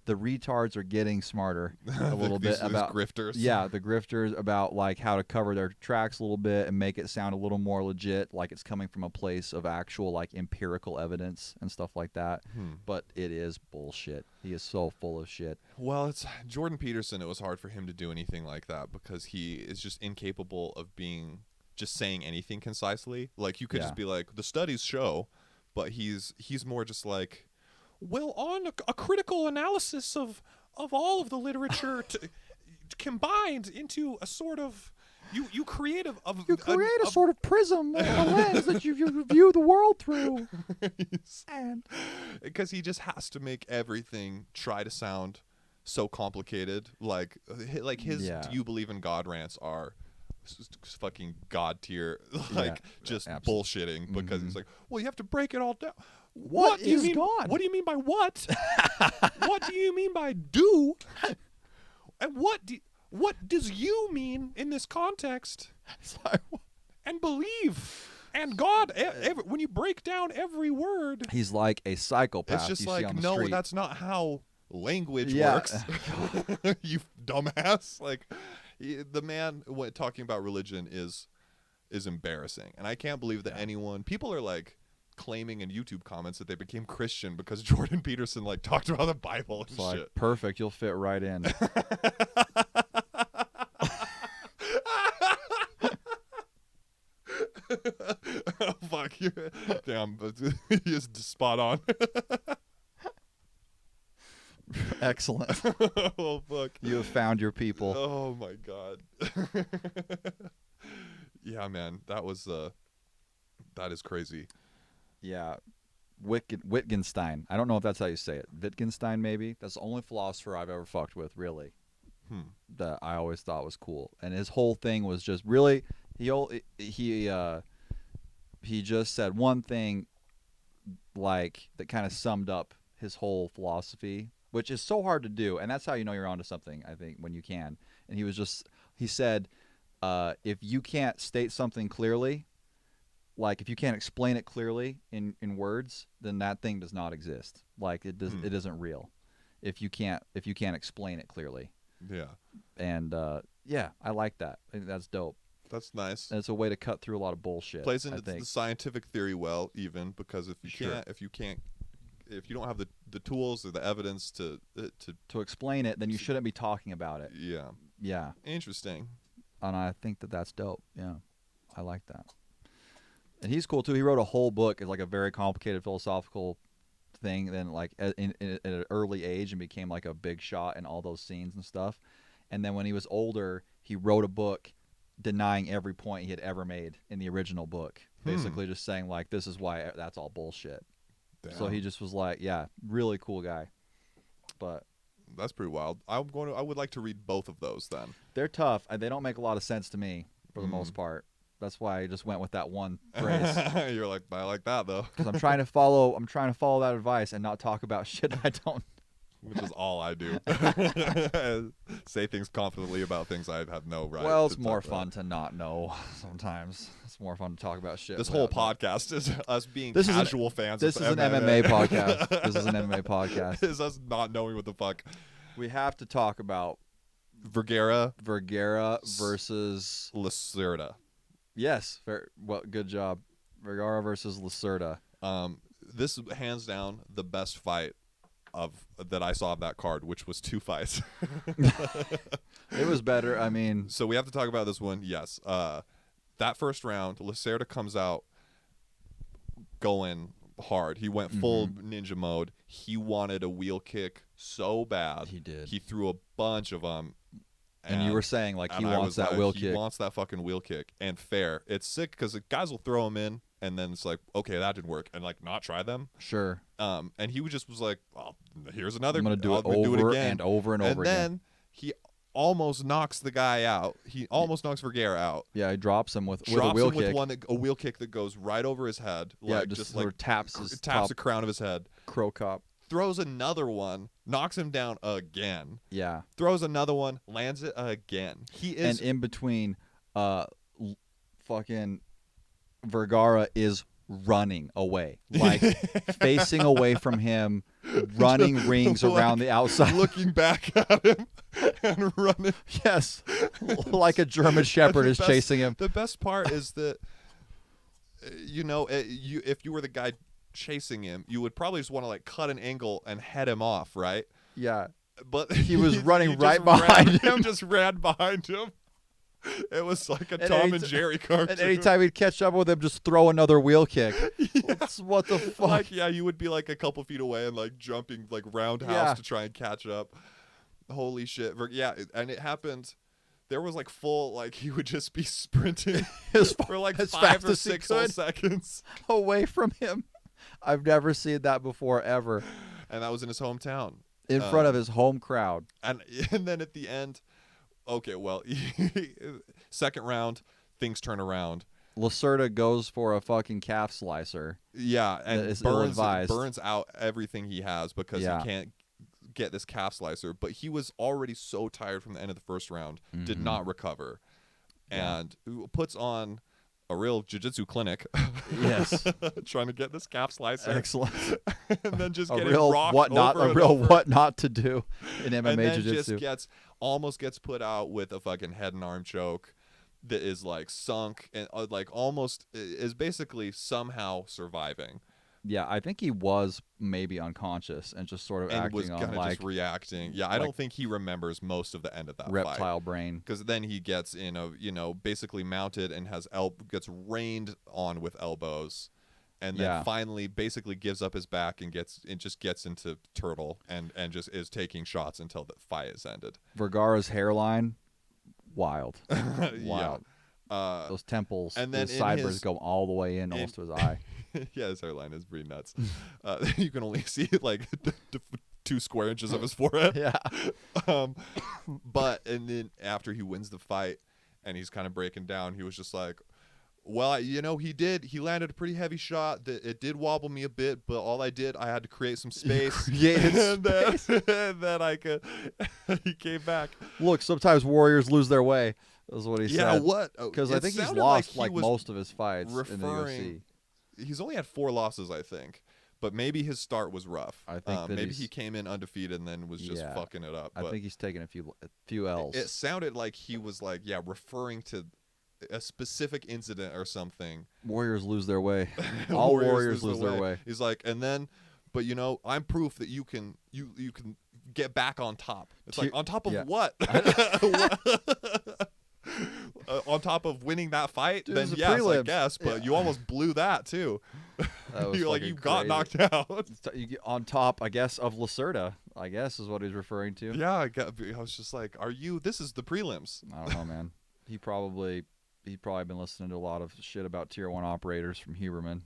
The retards are getting smarter a little bit about grifters. Yeah, the grifters about like how to cover their tracks a little bit and make it sound a little more legit, like it's coming from a place of actual like empirical evidence and stuff like that. But it is bullshit. He is so full of shit. Well, it's Jordan Peterson. It was hard for him to do anything like that because he is just incapable of just saying anything concisely. Like you could just be like, the studies show, but he's more just like, well, on a critical analysis of all of the literature combined into a sort of you create a sort of prism, a lens that you view the world through. And because he just has to make everything try to sound so complicated, like his "Do you believe in God" rants are fucking god tier, just bullshitting because it's like, well, you have to break it all down. What do you mean? God? What do you mean by what? What do you mean by do? And what does you mean in this context? And believe. And God, when you break down every word, he's like a psychopath. It's just like, no, street. That's not how language works. You dumbass. Like the man talking about religion is embarrassing, and I can't believe that people are like claiming in YouTube comments that they became Christian because Jordan Peterson like talked about the Bible and like, shit. Perfect, you'll fit right in. Oh, fuck you. Damn, he is spot on. Excellent. Oh, fuck. You have found your people. Oh, my God. Yeah, man. That is crazy. Yeah. Wittgenstein. I don't know if that's how you say it. Wittgenstein, maybe? That's the only philosopher I've ever fucked with, really. That I always thought was cool. And his whole thing was just really... He just said one thing like that kind of summed up his whole philosophy, which is so hard to do, and that's how you know you're onto something, I think, when you can. And he said if you can't state something clearly, like if you can't explain it clearly in words, then that thing does not exist. Like it isn't real if you can't explain it clearly. Yeah. And I like that. I think that's dope. That's nice. And it's a way to cut through a lot of bullshit. Plays into the scientific theory well, even because if you don't have the tools or the evidence to explain it, then you shouldn't be talking about it. Yeah. Yeah. Interesting. And I think that's dope. Yeah, I like that. And he's cool too. He wrote a whole book. It's like a very complicated philosophical thing. Then like at an early age and became like a big shot in all those scenes and stuff. And then when he was older, he wrote a book denying every point he had ever made in the original book, basically just saying like, this is why that's all bullshit. Damn. So he just was like, yeah, really cool guy. But that's pretty wild. I would like to read both of those then. They're tough. They don't make a lot of sense to me for the most part. That's why I just went with that one phrase. You're like, I like that though. Because I'm trying to follow that advice and not talk about shit I don't which is all I do. Say things confidently about things I have no right. Well, it's to more talk about. fun to not know sometimes. It's more fun to talk about shit. This whole without podcast is us being This is an- casual fans. This of is an MMA podcast. This is an MMA podcast. This is us not knowing what the fuck. We have to talk about Vergara versus Lacerda. yes. Well, good job. Vergara versus Lacerda. This is hands down the best fight that I saw of that card, which was 2 fights. It was better. I mean, so we have to talk about this one. Yes. That first round, Lacerda comes out going hard. He went full ninja mode. He wanted a wheel kick so bad. He did. He threw a bunch of them. And you were saying like he wants that wheel kick. He wants that fucking wheel kick. And fair. It's sick because the guys will throw him in, and then it's like, okay, that didn't work, and like not try them. Sure. And he just was like, well, here's another. I'm gonna do it do it again. and over and over again. And then he almost knocks the guy out. He almost knocks Vergara out. Yeah, he drops him with a Drops wheel him kick. with a wheel kick that goes right over his head. Yeah, like, just like sort of taps the crown of his head. crow cop. Throws another one, knocks him down again. Yeah. Throws another one, lands it again. He is And in between, fucking Vergara is running away, like facing away from him, running rings like, around the outside, looking back at him and running. Yes, like a German Shepherd is chasing him. The best part is that, if you were the guy chasing him, you would probably just want to like cut an angle and head him off, right? Yeah, but he was running he right behind him. He just ran behind him. It was like a Tom and Jerry cartoon. And anytime he'd catch up with him, just throw another wheel kick. Yeah. What the fuck? Like, yeah, you would be like a couple feet away and like jumping like roundhouse to try and catch up. Holy shit. Yeah, and it happened. There was like full, like he would just be sprinting for like 5 or 6 whole seconds away from him. I've never seen that before, ever. And that was in his hometown. In front of his home crowd. And then at the end, okay, well, second round, things turn around. Lacerda goes for a fucking calf slicer. Yeah, and burns out everything he has because he can't get this calf slicer. But he was already so tired from the end of the first round, did not recover, and puts on a real jiu-jitsu clinic. Yes. Trying to get this calf slicer. Excellent. And then just getting real rocked what not over a real over. what not to do in MMA and then jiu-jitsu. just almost gets put out with a fucking head and arm choke that is like sunk and like almost is basically somehow surviving. Yeah, I think he was maybe unconscious and just sort of and acting was on like just reacting. Yeah, I don't think he remembers most of the end of that reptile fight. brain. Because then he gets basically mounted and gets rained on with elbows, and then finally basically gives up his back and just gets into turtle and just is taking shots until the fight is ended. Vergara's hairline, wild. Yeah. Those temples and then his sideburns go all the way in almost to his eye. Yeah, his hairline is pretty nuts. You can only see like 2 square inches of his forehead. Yeah. And then after he wins the fight and he's kind of breaking down, he was just like, well, he landed a pretty heavy shot that it did wobble me a bit, but all I had to create some space. And then he came back. Look, sometimes warriors lose their way. Is what he said. Yeah, what? Because I think he's lost like most of his fights in the UFC. He's only had 4 losses, I think. But maybe his start was rough. I think maybe he came in undefeated and then was just fucking it up. I think he's taken a few L's. It sounded like he was like, referring to a specific incident or something. Warriors lose their way. All warriors lose their way. He's like, and then, but I'm proof that you can get back on top. It's like, on top of what? On top of winning that fight, dude, then yes, I guess. But you almost blew that too. You're like, you got knocked out. You get on top, I guess, of Lacerda. I guess is what he's referring to. Yeah, I was just like, this is the prelims. I don't know, man. He'd probably been listening to a lot of shit about Tier 1 operators from Huberman,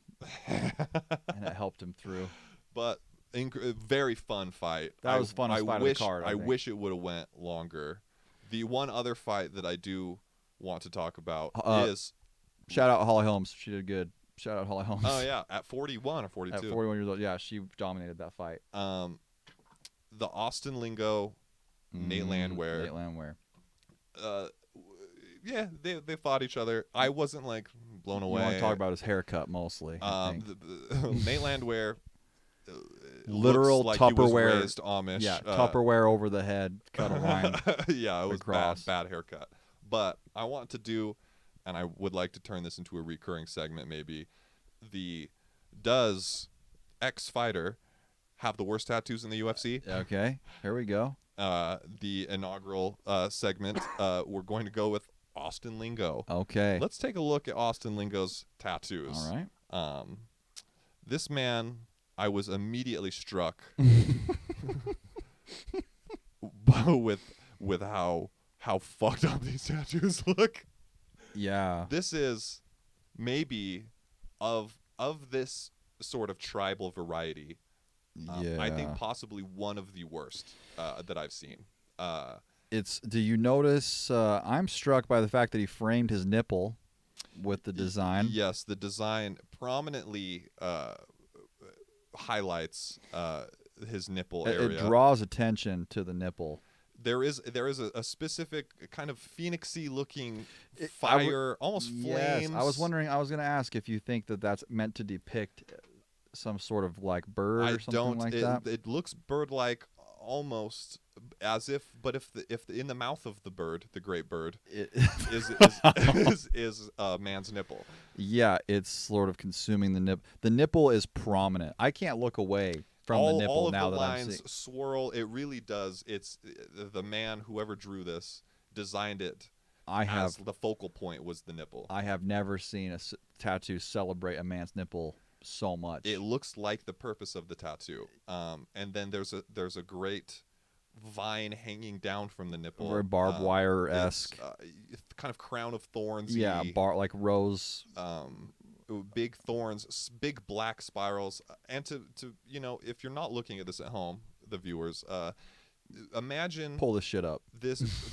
and it helped him through. But very fun fight. That was the funnest fight of the card. I wish it would have went longer. The one other fight that I do want to talk about is shout out Holly Holmes. She did good. Shout out Holly Holmes. Oh yeah, at 41 or 42. At 41 years old, yeah, she dominated that fight. the Austin Lingo, Nate Landwehr. Nate Landwehr. Yeah, they fought each other. I wasn't like blown away. You want to talk about his haircut mostly? I think. Nate Landwehr. Literal looks like Tupperware. He was raised Amish. Yeah, Tupperware over the head, cut a line. Yeah, it was across. bad haircut. But I want to do, and I would like to turn this into a recurring segment maybe. Does X-Fighter have the worst tattoos in the UFC? Okay, here we go. The inaugural segment, we're going to go with Austin Lingo. Okay. Let's take a look at Austin Lingo's tattoos. All right. This man, I was immediately struck with how fucked up these tattoos look. Yeah. This is maybe of this sort of tribal variety. I think possibly one of the worst that I've seen. Do you notice? I'm struck by the fact that he framed his nipple with the design. Yes, the design prominently highlights his nipple area. It draws attention to the nipple. There is a specific kind of phoenixy looking fire, almost flames. Yes, I was wondering. I was going to ask if you think that that's meant to depict some sort of like bird or something like that. It looks bird-like, almost as if, but if in the mouth of the bird, the great bird, is a man's nipple. Yeah, it's sort of consuming the nipple. The nipple is prominent. I can't look away from the nipple all of now the that I'm lines seeing. swirl. It really does. It's the man, whoever drew this, designed it. As the focal point was the nipple. I have never seen a tattoo celebrate a man's nipple so much. It looks like the purpose of the tattoo. And then there's a great vine hanging down from the nipple. Very barbed wire-esque. Kind of crown of thorns. Yeah, like rose. Big thorns, big black spirals. And to if you're not looking at this at home, the viewers, imagine pull this shit up.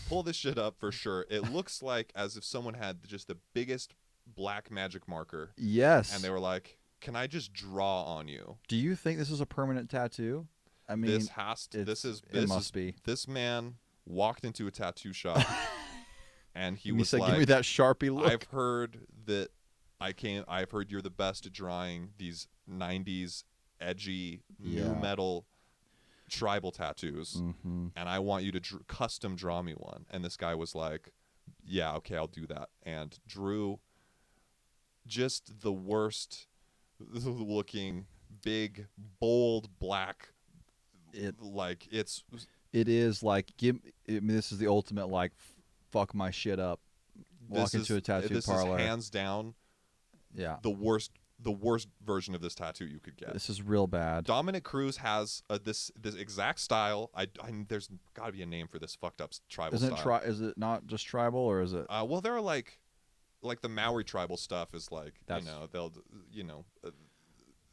Pull this shit up for sure. It looks like as if someone had just the biggest black magic marker. Yes. And they were like, "Can I just draw on you?" Do you think this is a permanent tattoo? I mean, it must be. This man walked into a tattoo shop and he said, "Give me that Sharpie look." I've heard you're the best at drawing these 90s edgy new metal tribal tattoos, and I want you to custom draw me one. And this guy was like, "Yeah, okay, I'll do that," and drew just the worst looking, big, bold black. It is like this is the ultimate like fuck my shit up. Walk into a tattoo parlor. This is hands down. Yeah. The worst version of this tattoo you could get. This is real bad. Dominic Cruz has this exact style. There's got to be a name for this fucked up tribal style. Is it not just tribal, or is it? Well, there are like the Maori tribal stuff is like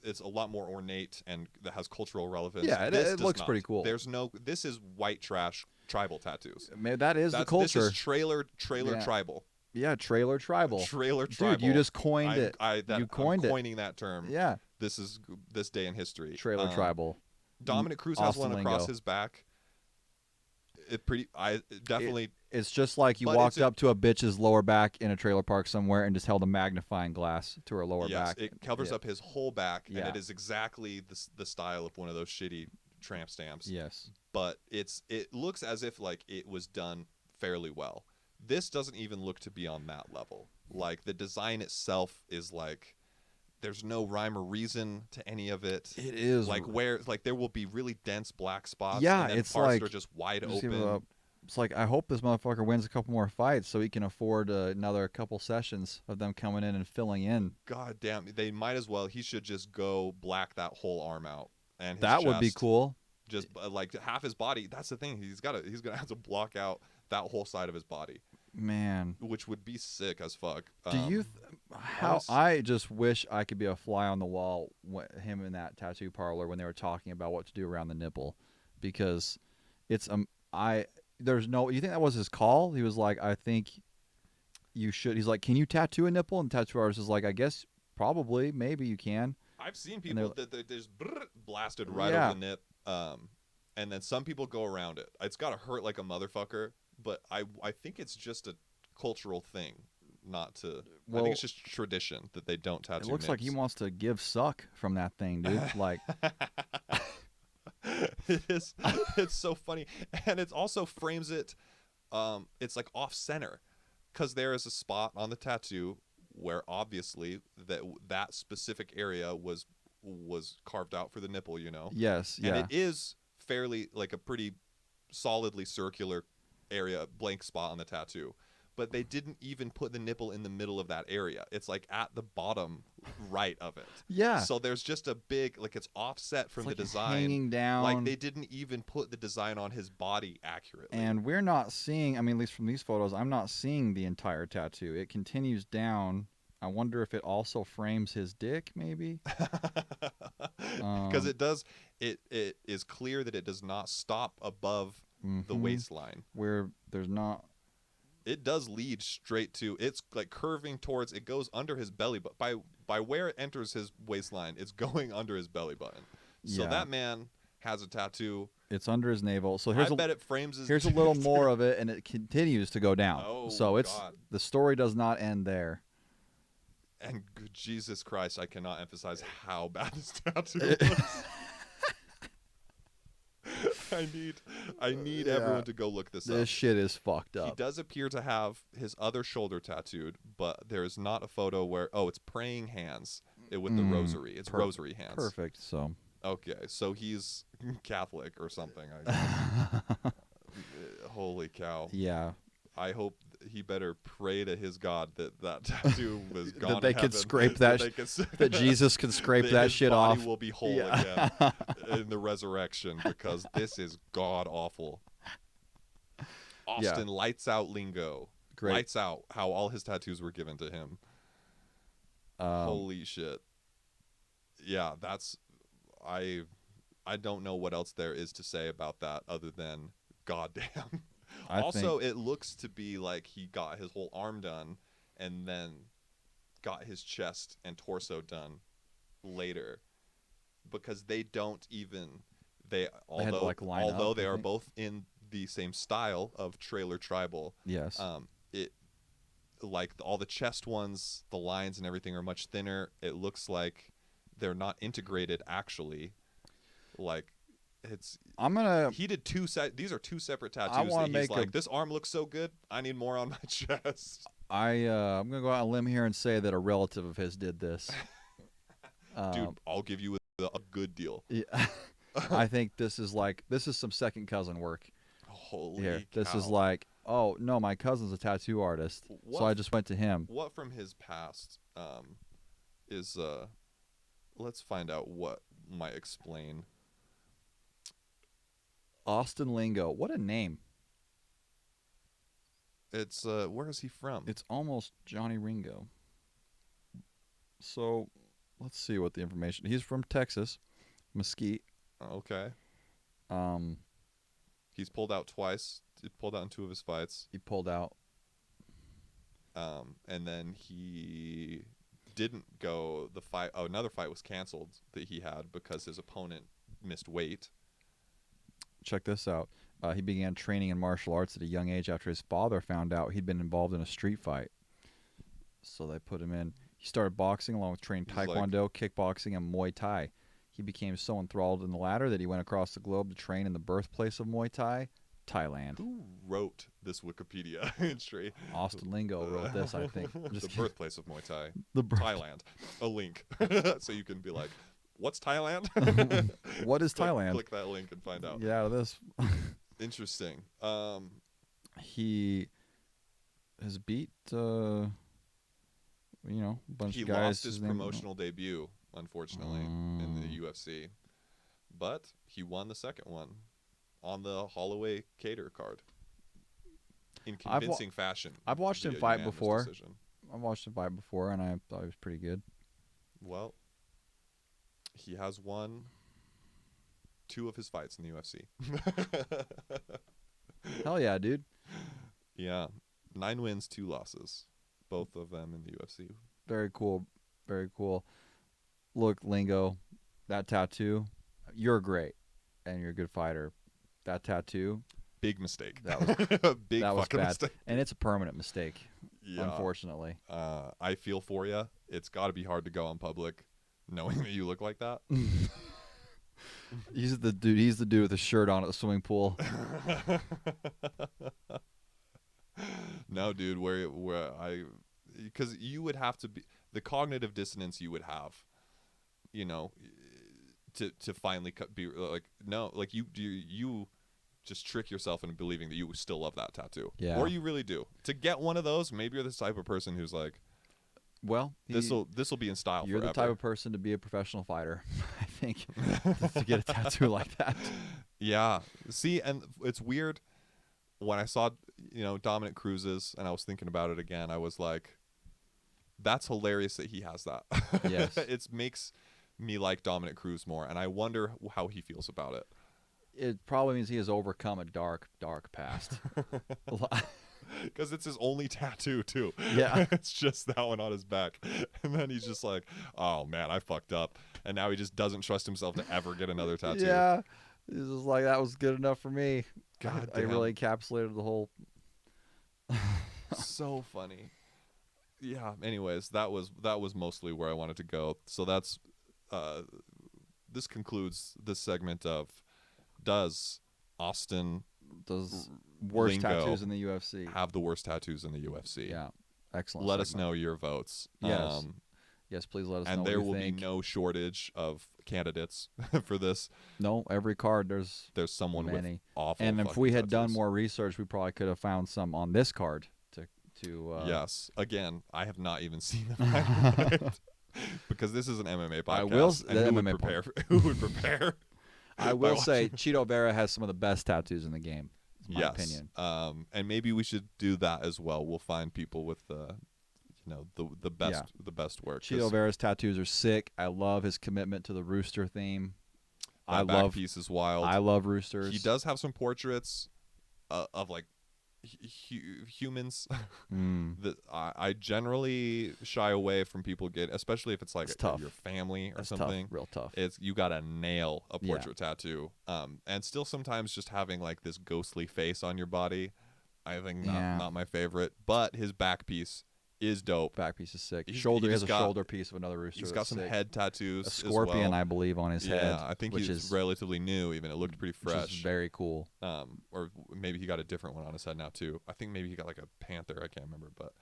it's a lot more ornate and that has cultural relevance. Yeah, it looks pretty cool. This is white trash tribal tattoos. That is the culture. This is trailer tribal. Yeah, trailer tribal. Trailer tribal. Dude, you just coined it. I'm coining that term. Yeah. This day in history. Trailer tribal. Dominic Cruz has one across his back. It's just like you walked up to a bitch's lower back in a trailer park somewhere and just held a magnifying glass to her lower back. It covers up his whole back, and it is exactly the style of one of those shitty tramp stamps. Yes. But it looks as if like it was done fairly well. This doesn't even look to be on that level. Like the design itself is like there's no rhyme or reason to any of it. It is like there will be really dense black spots. Yeah, and then it's parts like that are just wide open. It's like I hope this motherfucker wins a couple more fights so he can afford another couple sessions of them coming in and filling in. God damn, they might as well. He should just go black that whole arm out and his that chest, would be cool. Just like half his body. That's the thing. He's gonna have to block out that whole side of his body. Man, which would be sick as fuck. Do you? I just wish I could be a fly on the wall. Him in that tattoo parlor when they were talking about what to do around the nipple, because it's there's no. You think that was his call? He was like, I think you should. He's like, can you tattoo a nipple? And the tattoo artist is like, I guess probably, maybe you can. I've seen people that they just blasted right over the nip. and then some people go around it. It's got to hurt like a motherfucker, but I think it's just a cultural thing, not to. I think it's just tradition that they don't tattoo. It looks nibs. like he wants to give suck from that thing, dude. Like, it is. It's so funny, and it also frames it. It's like off center, because there is a spot on the tattoo where obviously that specific area was carved out for the nipple. You know. yes, yeah. And it is fairly like a pretty solidly circular area, blank spot on the tattoo, but they didn't even put the nipple in the middle of that area. It's like at the bottom right of it. Yeah. So there's just a big, like, it's offset from It's the like design, hanging down. like they didn't even put the design on his body accurately. And we're not seeing, I mean, at least from these photos, I'm not seeing the entire tattoo. It continues down. I wonder if it also frames his dick, maybe. Because it is clear that it does not stop above the waistline, where there's not. It does lead straight to, it's like curving towards, it goes under his belly, but by where it enters his waistline, it's going under his belly button. So that man has a tattoo. It's under his navel. So here's bet it frames his. Here's a little more of it, and it continues to go down. Oh, so it's God. The story does not end there. And Jesus Christ, I cannot emphasize how bad this tattoo looks. I need everyone to go look this up. This shit is fucked up. He does appear to have his other shoulder tattooed, but there is not a photo where it's praying hands with the rosary. It's rosary hands. Perfect. So okay, so he's Catholic or something. Holy cow. Yeah. I hope he better pray to his God that tattoo was gone. That they could scrape that. That Jesus could scrape that shit off. His body will be whole again in the resurrection, because this is god awful. Austin lights out lingo. Great. Lights out how all his tattoos were given to him. Holy shit. Yeah, that's I don't know what else there is to say about that other than goddamn. It looks to be like he got his whole arm done and then got his chest and torso done later, because they don't even although they are both in the same style of trailer tribal. Yes. It like all the chest ones, the lines and everything are much thinner. It looks like they're not integrated actually. Like he did these are two separate tattoos that he's like, this arm looks so good, I need more on my chest. I'm gonna go out on a limb here and say that a relative of his did this. Dude, I'll give you a good deal. Yeah. I think this is some second cousin work. Holy cow. This is like, oh no, my cousin's a tattoo artist, so I just went to him. What from his past is let's find out what might explain. Austin Lingo. What a name. It's where is he from? It's almost Johnny Ringo. So let's see what the information. He's from Texas, Mesquite. Okay. He's pulled out twice. He pulled out in 2 of his fights. He pulled out. And then he didn't go the fight. Oh, another fight was canceled that he had because his opponent missed weight. Check this out. He began training in martial arts at a young age after his father found out he'd been involved in a street fight. So they put him in. He started boxing along with training taekwondo, kickboxing, and Muay Thai. He became so enthralled in the latter that he went across the globe to train in the birthplace of Muay Thai, Thailand. Who wrote this Wikipedia entry? Austin Lingo wrote this, I think. The birthplace of Muay Thai, Thailand. A link. So you can be like, what's Thailand? What is Thailand? Click that link and find out. Get out of this. Interesting. He has beat, a bunch of guys. He lost his promotional debut, unfortunately, in the UFC. But he won the second one on the Holloway Cater card in convincing fashion. I've watched him fight before. I've watched him fight before, and I thought he was pretty good. Well, he has won 2 of his fights in the UFC. Hell yeah, dude. Yeah. 9 wins, 2 losses. Both of them in the UFC. Very cool. Very cool. Look, Lingo, that tattoo, you're great, and you're a good fighter. that tattoo. Big mistake. That was big that was fucking bad, mistake. and it's a permanent mistake. Yeah. Unfortunately. I feel for you. It's got to be hard to go in public knowing that you look like that. He's the dude. He's the dude with the shirt on at the swimming pool. No, dude. Because you would have to be the cognitive dissonance you would have, you know, to finally be like, no, like you just trick yourself into believing that you still love that tattoo. Yeah. Or you really do. To get one of those, maybe you're the type of person who's like, well, this will be in style You're forever. the type of person to be a professional fighter, I think, to get a tattoo like that. Yeah. See, and it's weird when I saw, Dominic Cruz's, and I was thinking about it again, I was like, that's hilarious that he has that. Yes. It makes me like Dominic Cruz more, and I wonder how he feels about it. It probably means he has overcome a dark, dark past. Because it's his only tattoo, too. Yeah. It's just that one on his back. And then he's just like, oh, man, I fucked up. And now he just doesn't trust himself to ever get another tattoo. Yeah. He's just like, that was good enough for me. God I damn. really encapsulated the whole. So funny. Yeah, anyways, that was mostly where I wanted to go. So that's this concludes this segment of Does Austin Those worst Lingo tattoos in the UFC. have the worst tattoos in the UFC? Yeah. Excellent. Let us segment. know your votes. Yes. Yes, please let us know and what there you will think. be no shortage of candidates for this. No, every card there's someone many. with awful. And if fucking we had done tattoos. more research, we probably could have found some on this card to yes. Again, I have not even seen the fight because this is an MMA podcast. I will and the who MMA would prepare? Who would prepare? I will say Cheeto Vera has some of the best tattoos in the game. In my Yes. opinion. And maybe we should do that as well. We'll find people with the best work. Cheeto Vera's tattoos are sick. I love his commitment to the rooster theme. That back piece is wild. I love roosters. He does have some portraits of like humans that I generally shy away from people especially if it's like tough. your family or That's something. Tough, real tough. You gotta nail a portrait tattoo. And still sometimes just having like this ghostly face on your body, I think not my favorite. But his back piece is dope. Back piece is sick. He has a shoulder piece of another rooster. He's got some sick. head tattoos. A scorpion, as well. I believe, on his head. Yeah, I think he's relatively new. Even it looked pretty fresh. Which is very cool. Or maybe he got a different one on his head now too. I think maybe he got like a panther. I can't remember, but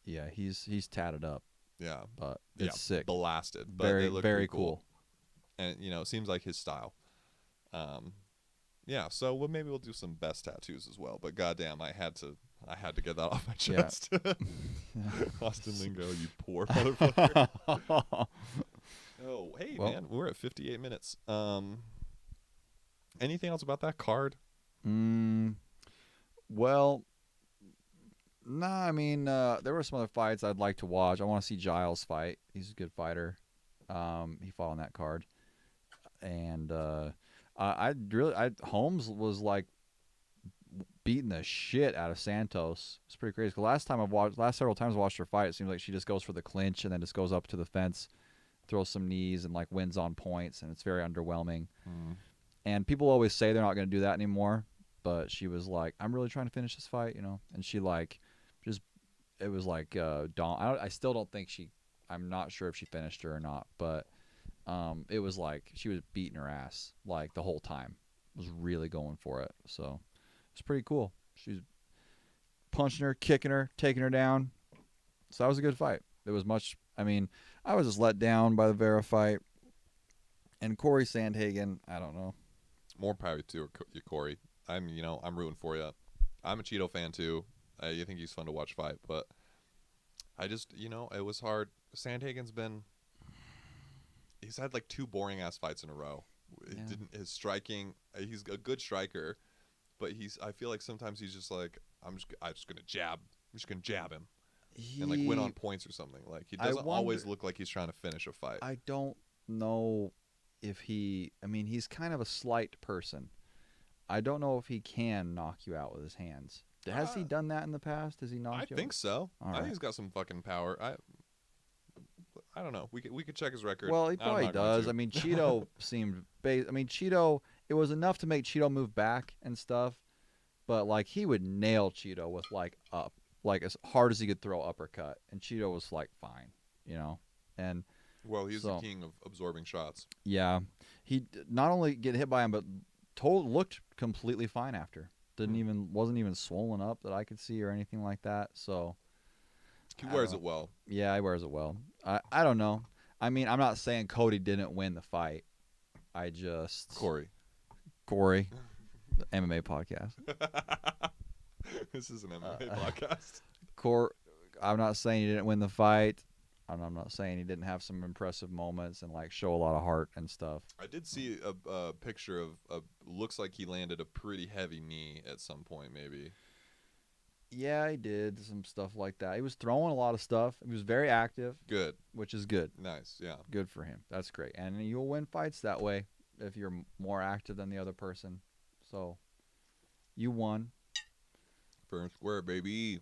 yeah, he's tatted up. Yeah, but it's sick. Blasted. But very they look very pretty cool. cool. And it seems like his style. Yeah. So maybe we'll do some best tattoos as well. But goddamn, I had to get that off my chest. Yeah. Austin Lingo, you poor motherfucker. Oh, hey, man, we're at 58 minutes. Anything else about that card? Well, nah, I mean, there were some other fights I'd like to watch. I want to see Giles fight. He's a good fighter. He fought on that card. And Holmes was like beating the shit out of Santos. It's pretty crazy. Last several times I watched her fight, it seems like she just goes for the clinch and then just goes up to the fence, throws some knees, and like wins on points, and it's very underwhelming. And people always say they're not going to do that anymore, but she was like, I'm really trying to finish this fight, and she like just, it was like I still don't think I'm not sure if she finished her or not, but it was like she was beating her ass like the whole time. Was really going for it. So it's pretty cool. She's punching her, kicking her, taking her down. So that was a good fight. It was I was just let down by the Vera fight. And Corey Sandhagen, I don't know. More power to you, Corey. I'm rooting for you. I'm a Cheeto fan too. I think he's fun to watch fight, but I just, it was hard. He's had like 2 boring ass fights in a row. Yeah. His striking, he's a good striker, but I feel like sometimes he's just like, I'm just gonna jab him and like win on points or something. Like he doesn't always look like he's trying to finish a fight. I don't know if he's kind of a slight person. I don't know if he can knock you out with his hands. Has he done that in the past? Has he knocked you out? I think so. All I right. think he's got some fucking power. I don't know. We could check his record. Well, he probably does. Cheeto seemed Cheeto it was enough to make Cheeto move back and stuff. But like he would nail Cheeto with like as hard as he could throw uppercut, and Cheeto was like fine, and Well, he's the king of absorbing shots. Yeah, he not only get hit by him, but looked completely fine after. Wasn't even swollen up that I could see or anything like that. So he wears it well. Yeah, he wears it well. I don't know. I mean, I'm not saying Cody didn't win the fight. I just Corey, the MMA podcast. This is an MMA podcast. I'm not saying he didn't win the fight. I'm not saying he didn't have some impressive moments and like show a lot of heart and stuff. I did see a picture of looks like he landed a pretty heavy knee at some point, maybe. Yeah, he did some stuff like that. He was throwing a lot of stuff. He was very active. Good. Which is good. Nice, yeah. Good for him. That's great. And you'll win fights that way if you're more active than the other person. So, you won. Fair and square, baby.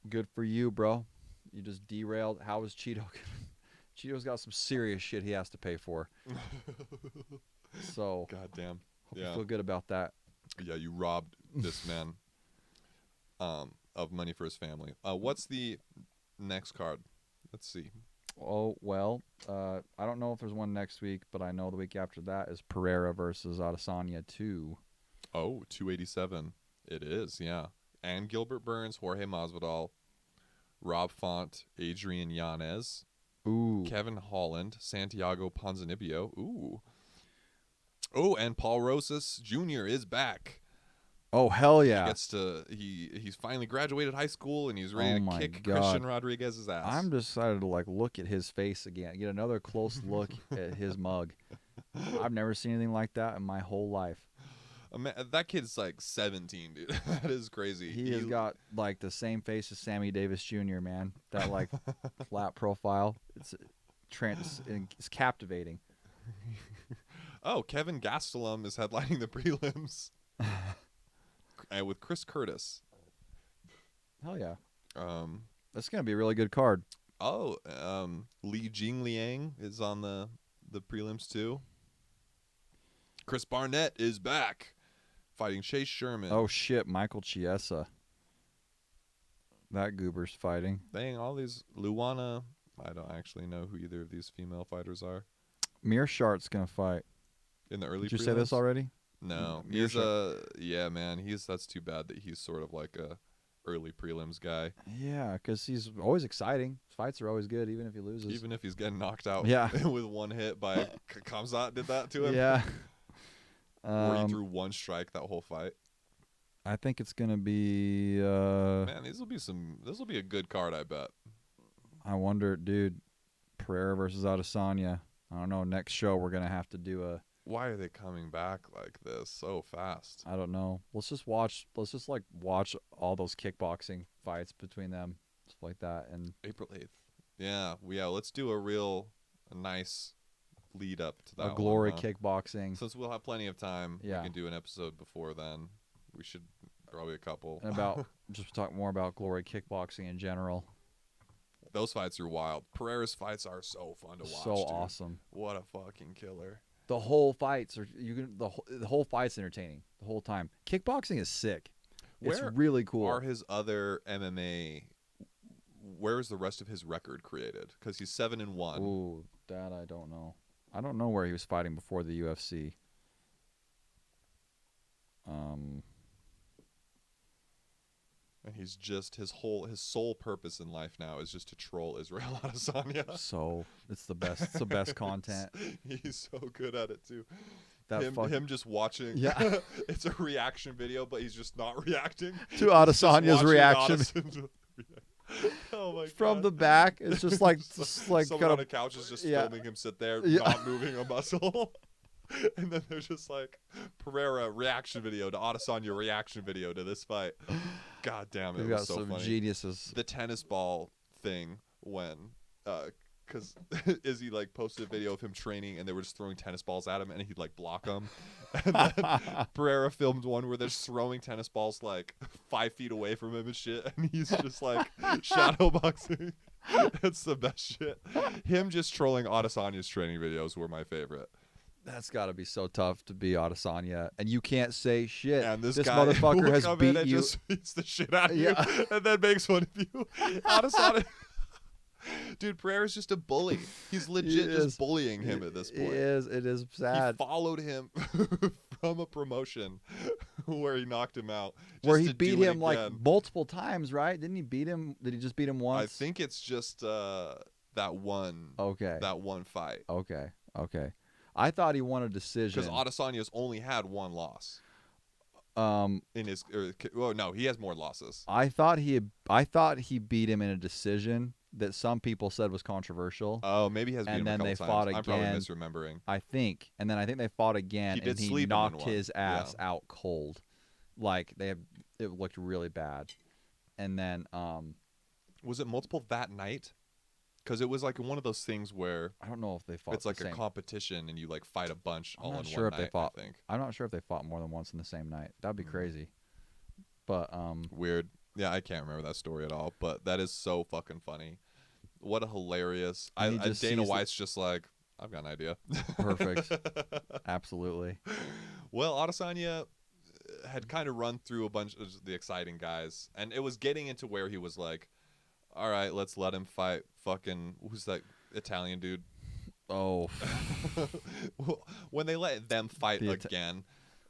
Good for you, bro. You just derailed. How was Cheeto? Cheeto's got some serious shit he has to pay for. So, goddamn. Hope you feel good about that. Yeah, you robbed this man of money for his family. What's the next card? Let's see. Oh, well, I don't know if there's one next week, but I know the week after that is Pereira versus Adesanya 2. Oh, 287. It is, yeah. And Gilbert Burns, Jorge Masvidal, Rob Font, Adrian Yanez, ooh, Kevin Holland, Santiago Ponzinibbio, ooh. Oh, and Paul Rosas Jr. is back. Oh, hell yeah. He gets to he's finally graduated high school and he's ready to kick God. Christian Rodriguez's ass. I'm decided to like look at his face again, get another close look at his mug. I've never seen anything like that in my whole life. That kid's like 17, dude. That is crazy. He has got like the same face as Sammy Davis Jr., man. That like flat profile. It's captivating. Oh, Kevin Gastelum is headlining the prelims. With Chris Curtis. Hell yeah. That's going to be a really good card. Oh, Li Jingliang is on the prelims too. Chris Barnett is back fighting Chase Sherman. Oh shit, Michael Chiesa. That goober's fighting. Dang, all these Luana. I don't actually know who either of these female fighters are. Meerschaert's going to fight. In the early Did you prelims? say this already? No. He's yeah, man. That's too bad that he's sort of like a early prelims guy. Yeah, because he's always exciting. His fights are always good, even if he loses. Even if he's getting knocked out with one hit by Khamzat did that to him. Yeah. Where he threw one strike that whole fight. I think it's gonna be man, this will be a good card, I bet. I wonder, dude, Pereira versus Adesanya. I don't know, next show we're gonna have to do why are they coming back like this so fast? I don't know. Let's just watch all those kickboxing fights between them, stuff like that. And April 8th. Yeah, let's do a nice lead up to that. A glory kickboxing. Since we'll have plenty of time, we can do an episode before then. We should probably a couple. And just talk more about glory kickboxing in general. Those fights are wild. Pereira's fights are so fun to watch. So dude. awesome. What a fucking killer. The whole fights are the whole fight's entertaining the whole time. Kickboxing is sick. It's really cool. Are his other MMA? Where is the rest of his record created? Because he's 7-1. Ooh, that I don't know. I don't know where he was fighting before the UFC. And he's just his sole purpose in life now is just to troll Israel Adesanya. So it's the best. It's the best content. He's so good at it too. That him just watching. Yeah, it's a reaction video, but he's just not reacting to Adesanya's reaction. Oh my god! From the back, it's just like someone on a couch is just filming him sit there, not moving a muscle. And then there's just like Pereira reaction video to Adesanya reaction video to this fight. God damn it! We've was got so some funny. geniuses. The tennis ball thing when, because Izzy like posted a video of him training and they were just throwing tennis balls at him and he'd like block them. And then Pereira filmed one where they're just throwing tennis balls like 5 feet away from him and shit, and he's just like shadow boxing. It's the best shit. Him just trolling Adesanya's training videos were my favorite. That's got to be so tough to be Adesanya, and you can't say shit. And this This guy motherfucker will has come in beat and you. just beats the shit out of Yeah. you, and then makes fun of you. Adesanya, dude, Pereira's just a bully. He's legit just bullying him at this point. It is sad. He followed him from a promotion where he knocked him out. Where just he to beat do it him like again. multiple times, right? Didn't he beat him? Did he just beat him once? I think it's just that one. Okay. That one fight. Okay. I thought he won a decision. Because Adesanya's only had one loss. In his, no, he has more losses. I thought he beat him in a decision that some people said was controversial. Oh, maybe he has beat him a couple they times. fought I'm again. probably misremembering. I think they fought again, He did and he sleep him in knocked one. his ass out cold. Like it looked really bad. And then was it multiple that night? Because it was like one of those things where I don't know if they fought. It's like the a same. competition, and you like fight a bunch all in one if night. they fought. I think. I'm not sure if they fought more than once in the same night. That'd be crazy. But weird. Yeah, I can't remember that story at all. But that is so fucking funny. What a hilarious. Dana White's just like, I've got an idea. Perfect. Absolutely. Well, Adesanya had kind of run through a bunch of the exciting guys, and it was getting into where he was like, all right, let's let him fight fucking, who's that Italian dude? Oh. When they let them fight again,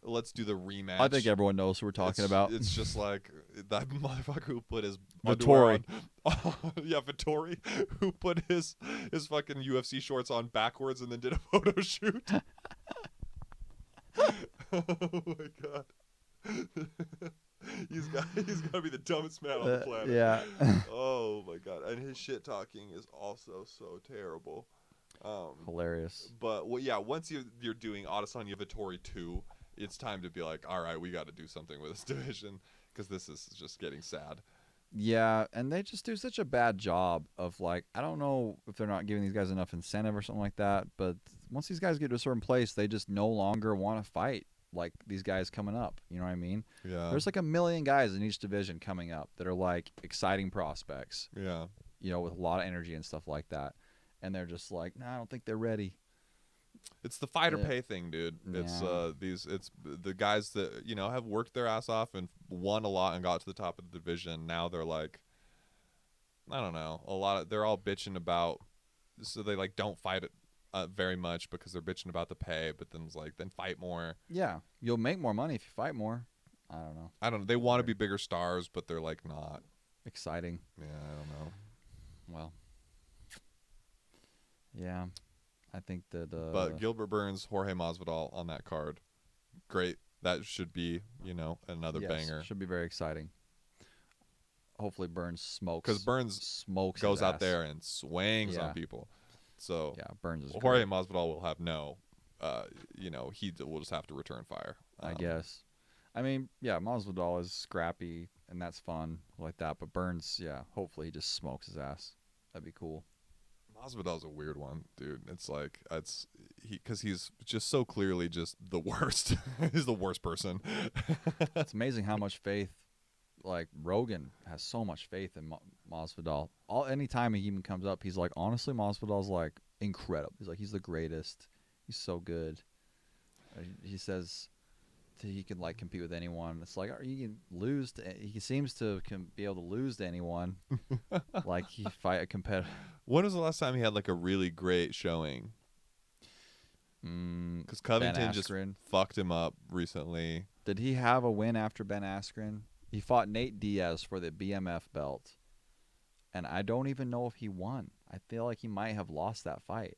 let's do the rematch. I think everyone knows who we're talking about. It's just like that motherfucker who put his Vittori. Yeah, Vittori, who put his fucking UFC shorts on backwards and then did a photo shoot. Oh my god. He's got to be the dumbest man on the planet. Yeah. Oh my god, and his shit talking is also so terrible. Hilarious. But once you're doing Adesanya Vittori 2, it's time to be like, all right, we got to do something with this division because this is just getting sad. Yeah, and they just do such a bad job of like, I don't know if they're not giving these guys enough incentive or something like that, but once these guys get to a certain place, they just no longer want to fight like these guys coming up. You know what I mean? Yeah. There's like a million guys in each division coming up that are like exciting prospects. Yeah. You know, with a lot of energy and stuff like that. And they're just like, nah, I don't think they're ready. It's the fight or pay thing, dude. It's it's the guys that, have worked their ass off and won a lot and got to the top of the division. Now they're like, I don't know, they're all bitching about, so they like don't fight it very much because they're bitching about the pay, but then it's like, then fight more. Yeah, you'll make more money if you fight more. I don't know. They want to be bigger stars, but they're like not exciting. Yeah, I don't know. Well, yeah, I think that. But Gilbert Burns, Jorge Masvidal on that card, great. That should be, another banger. Should be very exciting. Hopefully Burns smokes. Because Burns goes out there and swings on people. So yeah, Burns is Jorge Masvidal will have no, he will just have to return fire. I guess. I mean, yeah, Masvidal is scrappy and that's fun like that. But Burns, hopefully he just smokes his ass. That'd be cool. Masvidal's a weird one, dude. It's like because he's just so clearly just the worst. He's the worst person. It's amazing how much faith. Like Rogan has so much faith in Masvidal. Anytime he even comes up, he's like, honestly, Masvidal's like incredible. He's like, he's the greatest. He's so good. He says he can like compete with anyone. It's like he can lose. He seems to be able to lose to anyone. Like he fight a competitor. When was the last time he had like a really great showing? Because Covington just fucked him up recently. Did he have a win after Ben Askren? He fought Nate Diaz for the BMF belt, and I don't even know if he won. I feel like he might have lost that fight.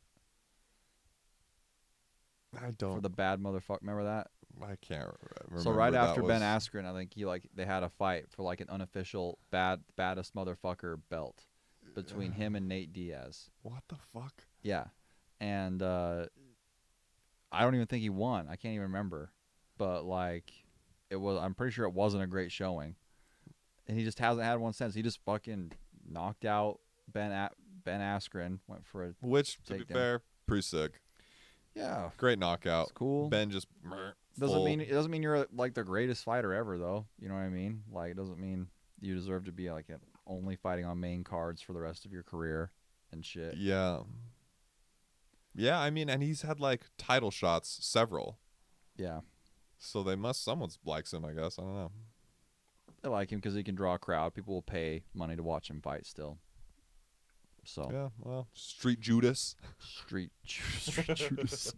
I don't. For the bad motherfucker. Remember that? I can't remember. So right after Ben Askren, I think they had a fight for like an unofficial baddest motherfucker belt between him and Nate Diaz. What the fuck? Yeah, and I don't even think he won. I can't even remember, but like. I'm pretty sure it wasn't a great showing, and he just hasn't had one since. He just fucking knocked out Ben Askren. Went for a which, to be fair, pretty sick. Yeah, great knockout. It's cool. Ben just it doesn't mean you're like the greatest fighter ever, though. You know what I mean? Like it doesn't mean you deserve to be like only fighting on main cards for the rest of your career and shit. Yeah. Yeah, I mean, and he's had like title shots, several. Yeah. So someone likes him, I guess. I don't know. I like him because he can draw a crowd. People will pay money to watch him fight still. So Yeah, well, Street Judas. Street Judas.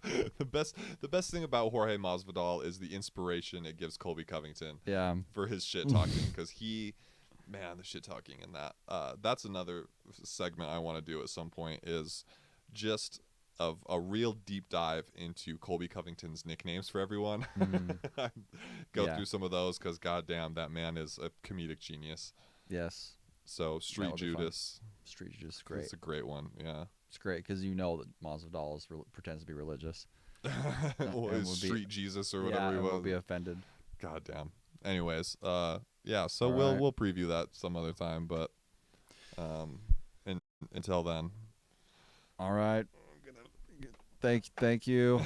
The best thing about Jorge Masvidal is the inspiration it gives Colby Covington. Yeah. For his shit talking, because the shit talking in that. That's another segment I want to do at some point, is just of a real deep dive into Colby Covington's nicknames for everyone. Go through some of those, because goddamn, that man is a comedic genius. Yes. So Street Judas. Street Judas is great. It's a great one. Yeah. It's great because that Masvidal pretends to be religious. Street Jesus or whatever he was. Will be offended. Goddamn. Anyways, yeah. So All we'll preview that some other time, but until then. All right. Thank you.